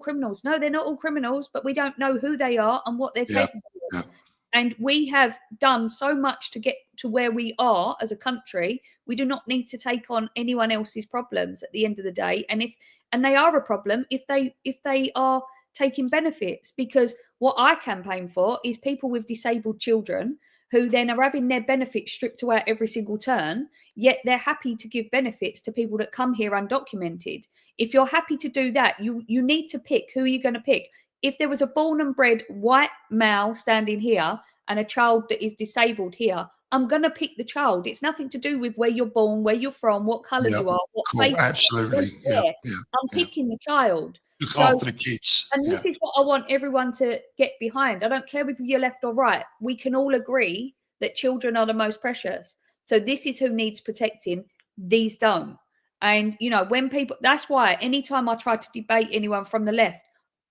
criminals. No, they're not all criminals, but we don't know who they are and what they're capable of. And we have done so much to get to where we are as a country. We do not need to take on anyone else's problems at the end of the day. And they are a problem if they are taking benefits, because what I campaign for is people with disabled children who then are having their benefits stripped away at every single turn, yet they're happy to give benefits to people that come here undocumented. If you're happy to do that, you need to pick who you're going to pick. If there was a born and bred white male standing here and a child that is disabled here, I'm going to pick the child. It's nothing to do with where you're born, where you're from, what colour you are, what Cool. faith. Absolutely. I'm picking the child. Look after the kids. And this is what I want everyone to get behind. I don't care if you're left or right. We can all agree that children are the most precious. So this is who needs protecting. These don't. And, you know, when people, that's why anytime I try to debate anyone from the left,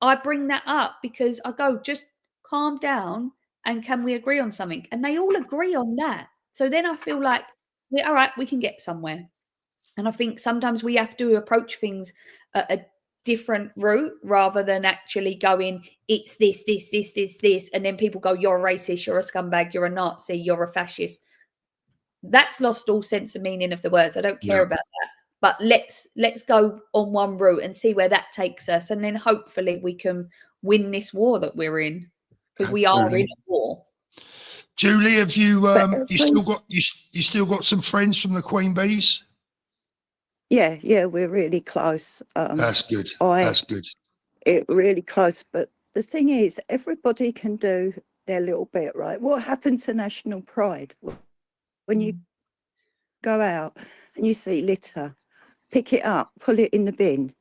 I bring that up because I go, just calm down and can we agree on something? And they all agree on that. So then I feel like, all right, we can get somewhere. And I think sometimes we have to approach things at a different route rather than actually going, it's this, and then people go, you're a racist, you're a scumbag, you're a Nazi, you're a fascist. That's lost all sense of meaning of the words. I don't care about that. But let's go on one route and see where that takes us, and then hopefully we can win this war that we're in, because we are in a war. Julie, have you you still got some friends from the Queen Bees? Yeah, we're really close. That's good. That's good. Really close. But the thing is, everybody can do their little bit, right? What happened to national pride? When you go out and you see litter, pick it up, pull it in the bin,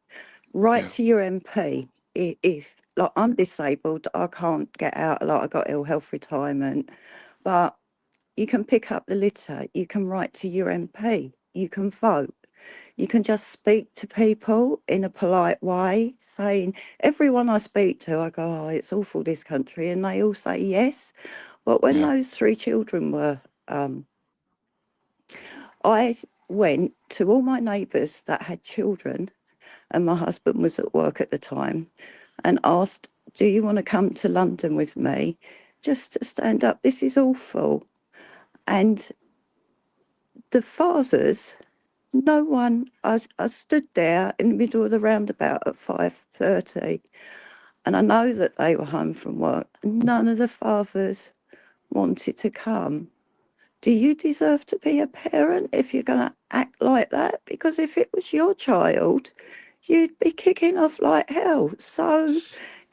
write to your MP. If like I'm disabled, I can't get out a lot. I got ill health retirement, but you can pick up the litter. You can write to your MP. You can vote. You can just speak to people in a polite way, saying, everyone I speak to, I go, oh, it's awful, this country. And they all say yes. But when those 3 children were, I went to all my neighbours that had children, and my husband was at work at the time, and asked, do you want to come to London with me just to stand up? This is awful. And the fathers, no one, I stood there in the middle of the roundabout at 5:30, and I know that they were home from work, and none of the fathers wanted to come. Do you deserve to be a parent if you're going to act like that? Because if it was your child, you'd be kicking off like hell. So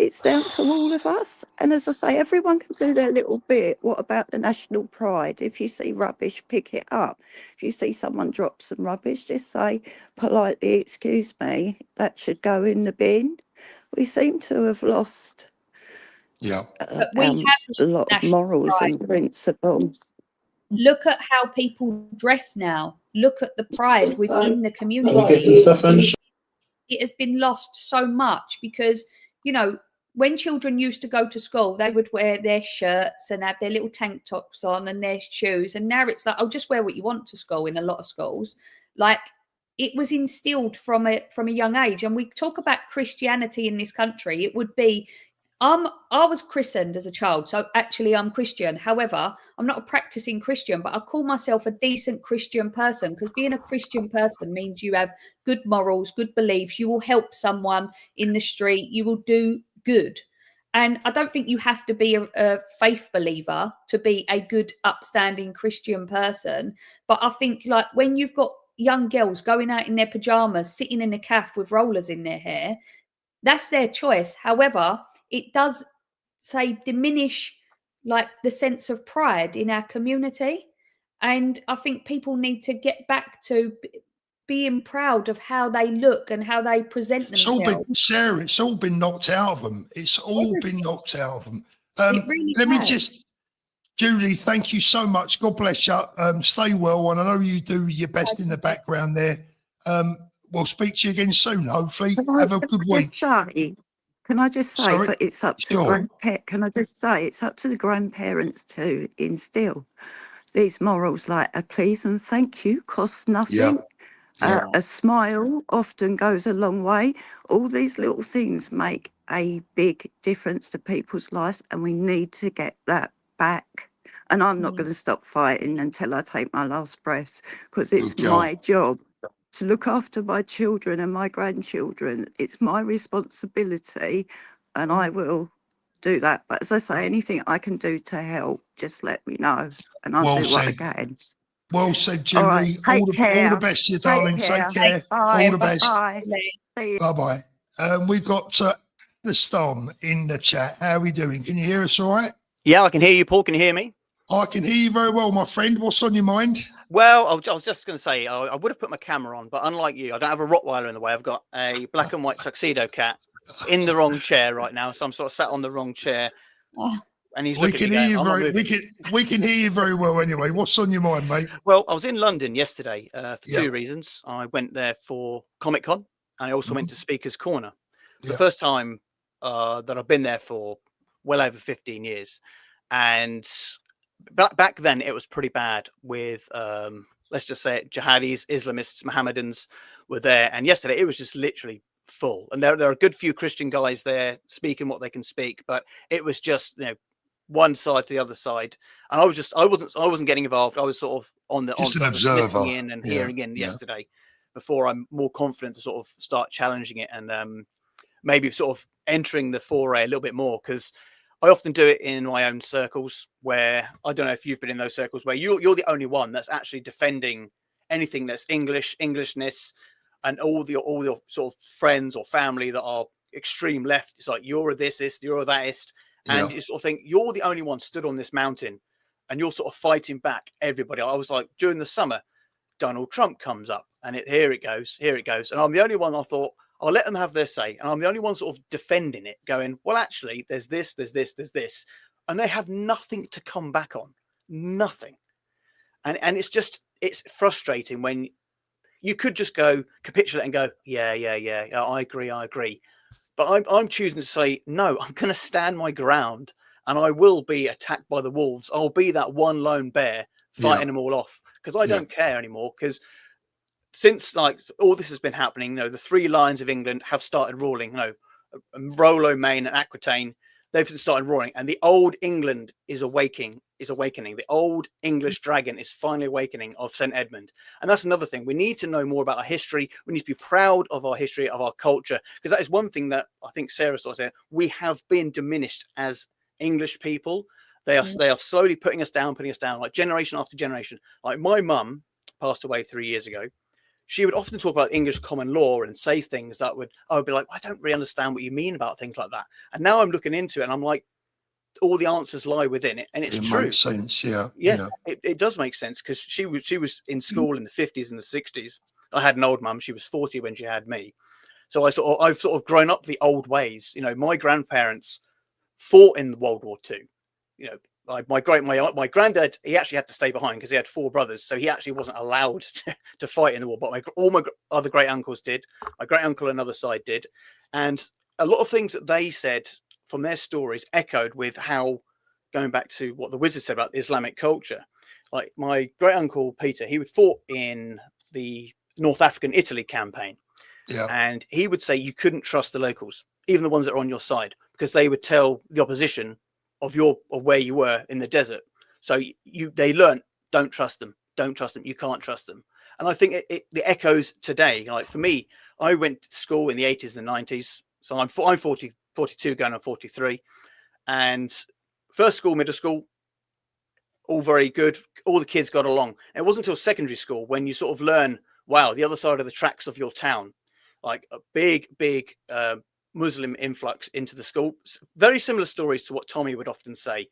it's down to all of us. And as I say, everyone can do their little bit. What about the national pride? If you see rubbish, pick it up. If you see someone drop some rubbish, just say politely, excuse me, that should go in the bin. We seem to have lost But we have a lot of morals and principles. Look at how people dress now. Look at the pride within the community. It has been lost so much because, you know, when children used to go to school, they would wear their shirts and have their little tank tops on and their shoes. And now it's like, oh, just wear what you want to school in a lot of schools. Like, it was instilled from a young age. And we talk about Christianity in this country. It would be, I was christened as a child, so actually I'm Christian. However, I'm not a practicing Christian, but I call myself a decent Christian person, because being a Christian person means you have good morals, good beliefs. You will help someone in the street. You will do good. And I don't think you have to be a faith believer to be a good, upstanding Christian person. But I think, like, when you've got young girls going out in their pajamas, sitting in a cafe with rollers in their hair, that's their choice. However, it does diminish like the sense of pride in our community. And I think people need to get back to being proud of how they look and how they present themselves. Sarah, it's all been knocked out of them. It's all been knocked out of them. It really let me has. just, Julie, thank you so much. God bless you. Stay well. And I know you do your best in the background there. We'll speak to you again soon, hopefully. Have a good week. Can I just say, Sorry? but it's up to can I just say it's up to the grandparents to instill these morals, like a please and thank you costs nothing. A smile often goes a long way. All these little things make a big difference to people's lives, and we need to get that back. And I'm not going to stop fighting until I take my last breath, because it's my job to look after my children and my grandchildren. It's my responsibility, and I will do that. But as I say, anything I can do to help, just let me know, and I'll Well do what I said. can. Well said, All right, Julie. take All the care. best to you, Take darling. care. Take care. Bye. All the best. Bye. See you. Bye bye. We've got the Storm in the chat. How are we doing? Can you hear us all right? Yeah, I can hear you, Paul. Can you hear me? I can hear you very well, my friend. What's on your mind? Well, I was just going to say, I would have put my camera on, but unlike you, I don't have a Rottweiler in the way. I've got a black and white tuxedo cat in the wrong chair right now, so I'm sort of sat on the wrong chair, and he's looking at me going, "I'm not moving." We can hear you very well anyway. What's on your mind, mate? Well, I was in London yesterday for two reasons. I went there for Comic Con, and I also went to Speaker's Corner. The first time that I've been there for well over 15 years, and back then it was pretty bad with let's just say it, jihadis, Islamists, Mohammedans were there, and yesterday it was just literally full. And there are a good few Christian guys there speaking what they can speak, but it was just, you know, one side to the other side, and I wasn't getting involved. I was sort of on the just on an observer, listening in and hearing in yesterday before I'm more confident to sort of start challenging it and maybe sort of entering the foray a little bit more, because I often do it in my own circles where I don't know if you've been in those circles where you're the only one that's actually defending anything that's Englishness, and all the sort of friends or family that are extreme left. It's like you're a thisist, you're a thatist, and you sort of think you're the only one stood on this mountain, and you're sort of fighting back everybody. I was like, during the summer, Donald Trump comes up, and here it goes, and I'm the only one. I thought, I'll let them have their say. And I'm the only one sort of defending it, going, well, actually, there's this. And they have nothing to come back on. Nothing. And it's frustrating when you could just go capitulate and go, yeah, I agree. But I'm choosing to say, no, I'm going to stand my ground, and I will be attacked by the wolves. I'll be that one lone bear fighting them all off, because I don't care anymore. Because since like all this has been happening, you know, the three lions of England have started ruling. You know, Rollo, Maine, and Aquitaine, they've started roaring, and the old England is awakening. The old English dragon is finally awakening of St. Edmund. And that's another thing. We need to know more about our history. We need to be proud of our history, of our culture, because that is one thing that I think Sarah sort of said. We have been diminished as English people. They are slowly putting us down, like generation after generation. Like my mum passed away 3 years ago. She would often talk about English common law and say things that I would be like, I don't really understand what you mean about things like that. And now I'm looking into it, and I'm like, all the answers lie within it, and it's true. Makes sense, yeah. It does make sense, because she was in school in the 50s and the 60s. I had an old mum; she was 40 when she had me. So I've sort of grown up the old ways. You know, my grandparents fought in World War II. You know, like my granddad, he actually had to stay behind because he had 4 brothers, so he actually wasn't allowed to fight in the war. But all my other great uncles did. My great uncle on another side did, and a lot of things that they said from their stories echoed with how, going back to what the wizard said about the Islamic culture. Like my great uncle Peter, he would fought in the North African Italy campaign, and he would say you couldn't trust the locals, even the ones that are on your side, because they would tell the opposition of where you were in the desert. So they learned, don't trust them, you can't trust them. And I think the echoes today. Like for me, I went to school in the 80s and 90s, so I'm 42 going on 43, and first school, middle school, all very good, all the kids got along. And it wasn't until secondary school when you sort of learn, wow, the other side of the tracks of your town, like a big Muslim influx into the school. Very similar stories to what Tommy would often say.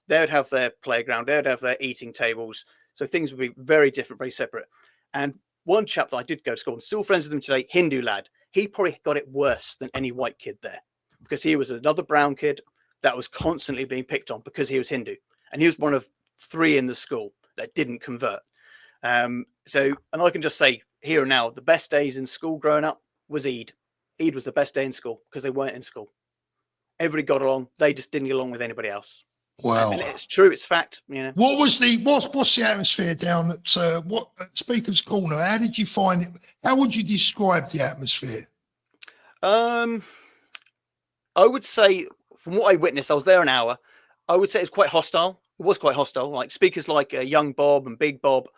They would have their playground, they would have their eating tables, so things would be very different, very separate. And one chap that I did go to school, I'm still friends with him today, Hindu lad, he probably got it worse than any white kid there, because he was another brown kid that was constantly being picked on because he was Hindu, and he was one of 3 in the school that didn't convert. And I can just say here and now, the best days in school growing up was Eid. Eid was the best day in school because they weren't in school. Everybody got along. They just didn't get along with anybody else. Wow. And it's true. It's fact. You know. What's the atmosphere down at at Speaker's Corner? How did you find it? How would you describe the atmosphere? I would say, from what I witnessed, I was there an hour. I would say it's quite hostile. It was quite hostile. Like speakers like Young Bob and Big Bob,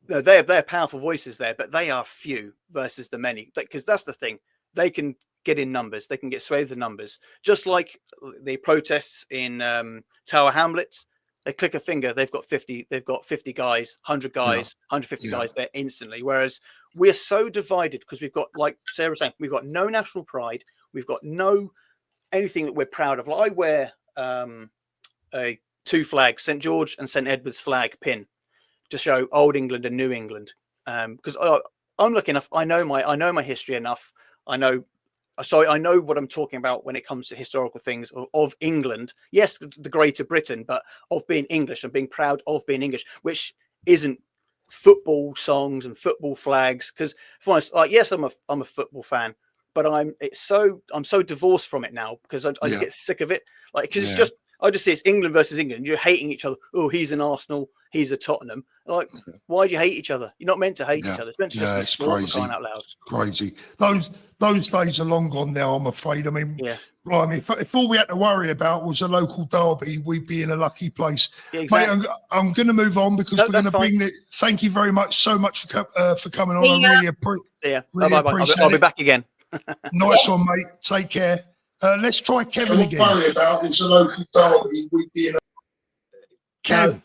they're powerful voices there, but they are few versus the many. Because that's the thing. They can get in numbers. They can get swathed with numbers. Just like the protests in Tower Hamlets, they click a finger, they've got 50 guys, 100 guys, 150 guys there instantly. Whereas we're so divided because we've got, like Sarah was saying, we've got no national pride, we've got no anything that we're proud of. Like I wear a 2 flags, St George and St Edward's flag pin to show Old England and New England. Because I'm lucky enough, I know my history enough. I know what I'm talking about when it comes to historical things of England. Yes, the Greater Britain, but of being English and being proud of being English, which isn't football songs and football flags. Because, for honest, like, yes, I'm a football fan, but I'm so divorced from it now because I just get sick of it. Like, because it's just, I just see it's England versus England. You're hating each other. Oh, he's an Arsenal, he's a Tottenham. Like, why do you hate each other? You're not meant to hate each other. It's meant to just be sport, for crying out loud. It's crazy. Those days are long gone now, I'm afraid. I mean, blimey, if all we had to worry about was a local derby, we'd be in a lucky place. Yeah, exactly. Mate, I'm going to move on because we're going to bring it. Thank you very much so much for coming on. I really appreciate it. I'll be back again. Nice one, mate. Take care. Let's try Kevin again. What worry about is a local derby. We'd be in a... Kev,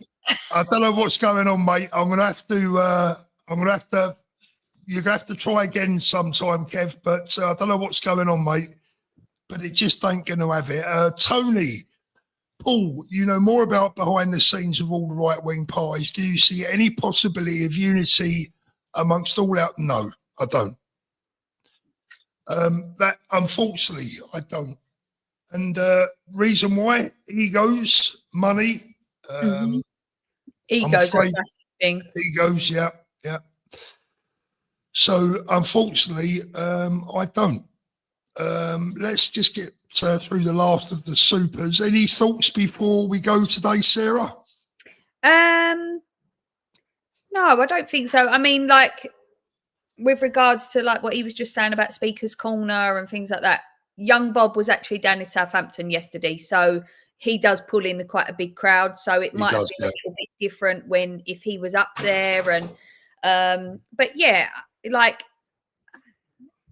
I don't know what's going on, mate. I'm gonna have to. You're gonna have to try again sometime, Kev. But I don't know what's going on, mate. But it just ain't gonna have it. Tony, Paul, you know more about behind the scenes of all the right-wing parties. Do you see any possibility of unity amongst all out? No, I don't. That unfortunately I don't, and reason why: egos, money. Egos are a massive thing. Egos, yeah. So unfortunately, I don't. Let's just get through the last of the supers. Any thoughts before we go today, Sarah? No, I don't think so. I mean, like, with regards to like what he was just saying about Speaker's Corner and things like that, young Bob was actually down in Southampton yesterday, so he does pull in quite a big crowd. So it might have been a little bit different if he was up there. And but yeah, like,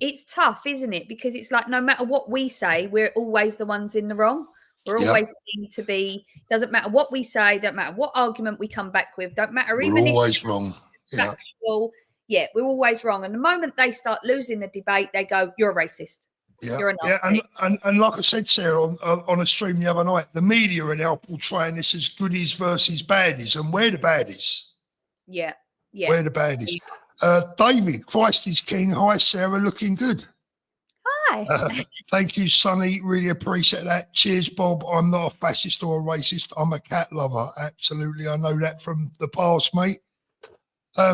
it's tough, isn't it? Because it's like no matter what we say, we're always the ones in the wrong. We're always seen to be. Doesn't matter what we say, don't matter what argument we come back with, don't matter even we're always wrong. Factual. Yeah, we're always wrong. And the moment they start losing the debate, they go, "You're a racist." You're a Nazi. And like I said, Sarah, on a stream the other night, the media are now portraying this as goodies versus baddies, and we're the baddies. Yeah. We're the baddies. David, Christ is King. Hi, Sarah, looking good. Hi. Thank you, Sonny. Really appreciate that. Cheers, Bob. I'm not a fascist or a racist. I'm a cat lover. Absolutely. I know that from the past, mate.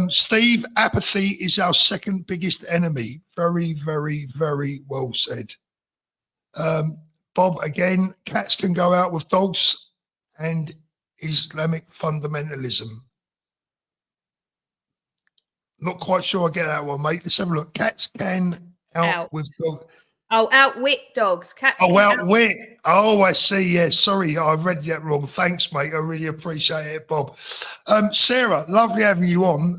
Steve, apathy is our second biggest enemy. Very, very, very well said. Bob, again, cats can go out with dogs and Islamic fundamentalism. Not quite sure I get that one, mate. Let's have a look. Cats can out with dogs. Oh, outwit dogs. Cats. Oh, outwit. Oh, I see. Yeah, sorry, I read that wrong. Thanks, mate. I really appreciate it, Bob. Sarah, lovely having you on.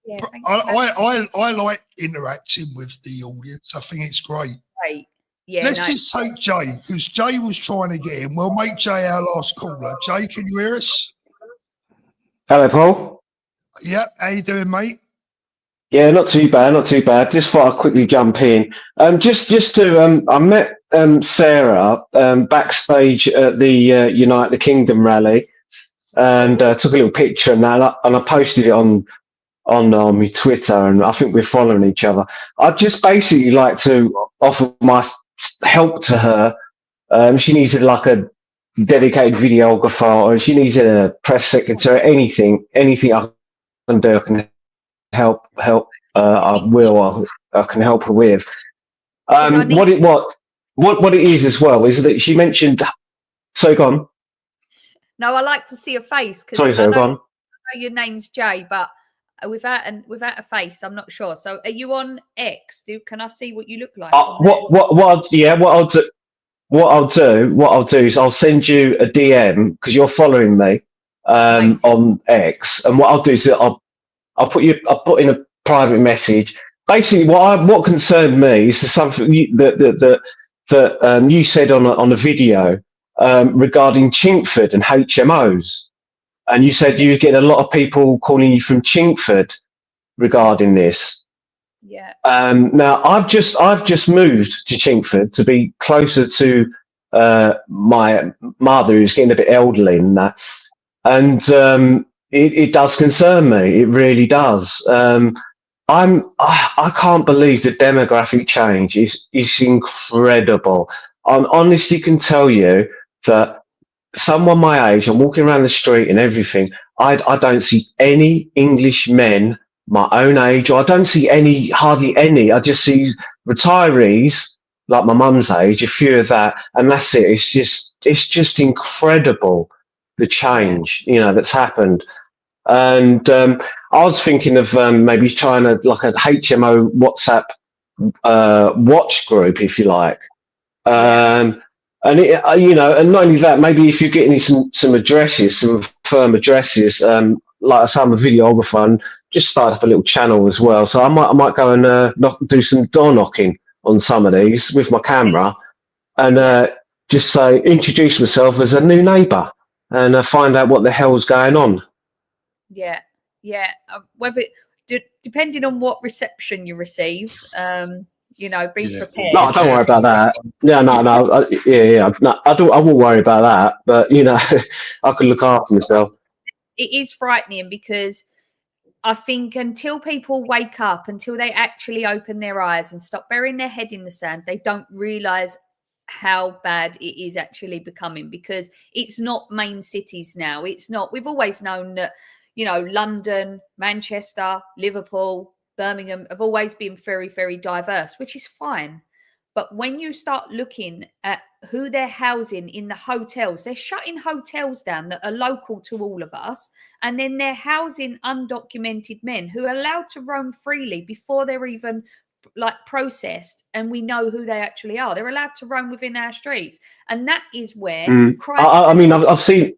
Yeah, I like interacting with the audience. I think it's great. Right. Yeah. Let's just take Jay, because Jay was trying to get in. We'll make Jay our last caller. Jay, can you hear us? Hello, Paul. Yeah, how you doing, mate? Yeah, not too bad, not too bad. Just thought I'd quickly jump in. Just to, I met Sarah backstage at the Unite the Kingdom rally, and took a little picture and that, and I posted it on my Twitter, and I think we're following each other. I'd just basically like to offer my help to her. She needed like a dedicated videographer, or she needs a press secretary, anything I can do, I can help. I can help her with. What it is as well is that she mentioned. So go on. No, I like to see a face because Sorry, go on. I know your name's Jay, but without a face, I'm not sure. So, are you on X? Can I see what you look like? What I'll do is I'll send you a DM because you're following me on X, and what I'll do is I'll put in a private message, basically what concerned me is something that you said on a video regarding Chinkford and HMOs, and you said you get a lot of people calling you from Chinkford regarding this. Yeah. Now I've just moved to Chinkford to be closer to my mother, who's getting a bit elderly and that, and it does concern me. It really does. I can't believe the demographic change is incredible. I honestly can tell you that someone my age, I'm walking around the street and everything. I don't see any English men my own age, or I don't see hardly any. I just see retirees like my mum's age, a few of that, and that's it. It's just incredible the change, that's happened. And I was thinking of maybe trying like a HMO WhatsApp watch group, if you like. And it, and not only that, maybe if you're getting some addresses, some firm addresses, like I'm a videographer and just started up a little channel as well. So I might go and do some door knocking on some of these with my camera, and just say introduce myself as a new neighbour and find out what the hell's going on. Yeah. Whether depending on what reception you receive, be prepared. No, don't worry about that. Yeah, no. No, I won't worry about that. But I can look after myself. It is frightening because I think until people wake up, until they actually open their eyes and stop burying their head in the sand, they don't realise how bad it is actually becoming, because it's not main cities now. It's not. We've always known that, London, Manchester, Liverpool, Birmingham have always been very, very diverse, which is fine. But when you start looking at who they're housing in the hotels, they're shutting hotels down that are local to all of us. And then they're housing undocumented men who are allowed to roam freely before they're even processed. And we know who they actually are. They're allowed to roam within our streets. And that is where crime. I've seen.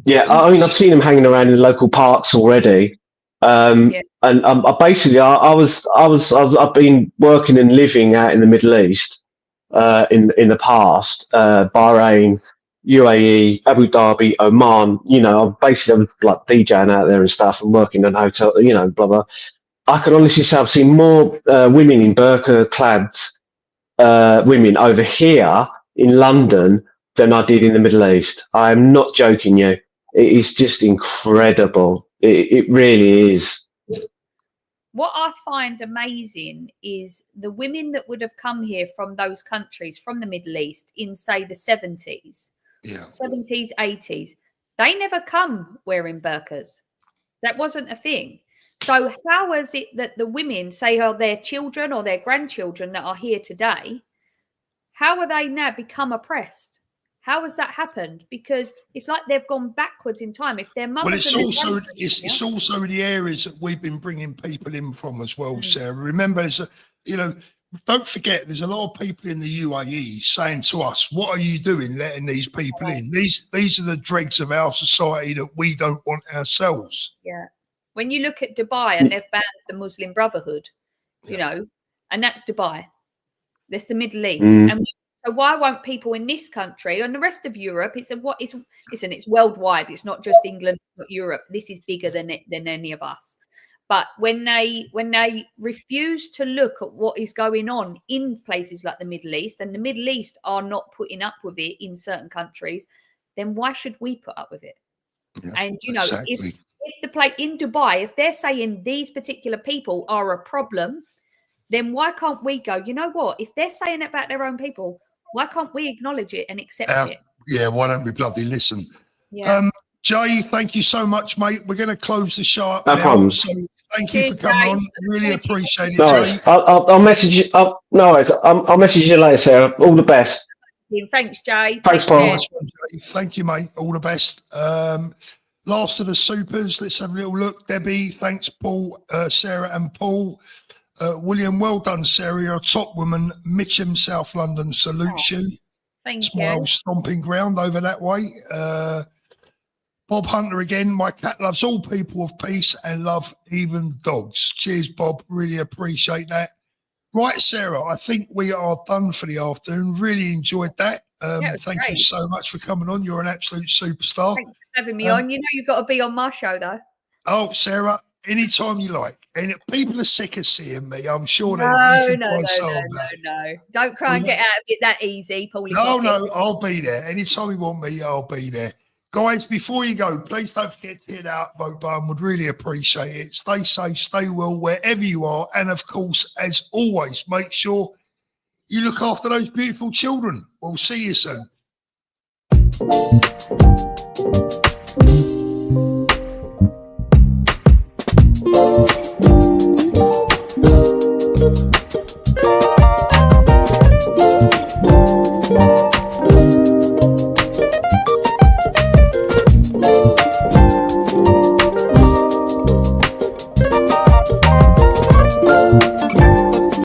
Yeah, I've seen them hanging around in local parks already. And I've been working and living out in the Middle East in the past, Bahrain, UAE, Abu Dhabi, Oman. I'm basically like DJing out there and stuff and working in a hotel, blah blah. I can honestly say I've seen more women in burqa clad women over here in London than I did in the Middle East. I am not joking you. It is just incredible. It really is. What I find amazing is the women that would have come here from those countries, from the Middle East, in, say, the 70s, 80s, they never come wearing burqas. That wasn't a thing. So how is it that the women, say, their children or their grandchildren that are here today, how are they now become oppressed? How has that happened? Because it's like they've gone backwards in time. If their mothers, it's also the areas that we've been bringing people in from as well, Sarah. Remember, don't forget, there's a lot of people in the UAE saying to us, "What are you doing, letting these people in? These are the dregs of our society that we don't want ourselves." Yeah. When you look at Dubai and they've banned the Muslim Brotherhood, and that's Dubai. That's the Middle East. And so why won't people in this country and the rest of Europe? It's worldwide. It's not just England, not Europe. This is bigger than any of us. But when they refuse to look at what is going on in places like the Middle East, and the Middle East are not putting up with it in certain countries, then why should we put up with it? Yeah, and exactly. if the place in Dubai, if they're saying these particular people are a problem, then why can't we go, you know what? If they're saying it about their own people, why can't we acknowledge it and accept it? Yeah, why don't we bloody listen? Yeah. Jay, thank you so much, mate. We're going to close the show up now. Problem. So thank you for coming on. Really appreciate it, Jay. I'll message you. I'll message you later, Sarah. All the best. Thanks, Jay. Thanks, Paul. Thank you, mate. All the best. Last of the supers. Let's have a little look. Debbie, thanks, Paul, Sarah and Paul. William, well done, Sarah. You're a top woman. Mitcham, South London, salutes you. Thank it's you. my old stomping ground over that way. Bob Hunter again. My cat loves all people of peace and love even dogs. Cheers, Bob. Really appreciate that. Right, Sarah, I think we are done for the afternoon. Really enjoyed that. Thank you so much for coming on. You're an absolute superstar. Thanks for having me on. You know you've got to be on my show, though. Oh, Sarah, anytime you like. And people are sick of seeing me. I'm sure No. Don't try and get out of it that easy, Paulie. No, I'll be there. Anytime you want me, I'll be there. Guys, before you go, please don't forget to hit that upvote button. Would really appreciate it. Stay safe, stay well, wherever you are. And of course, as always, make sure you look after those beautiful children. We'll see you soon.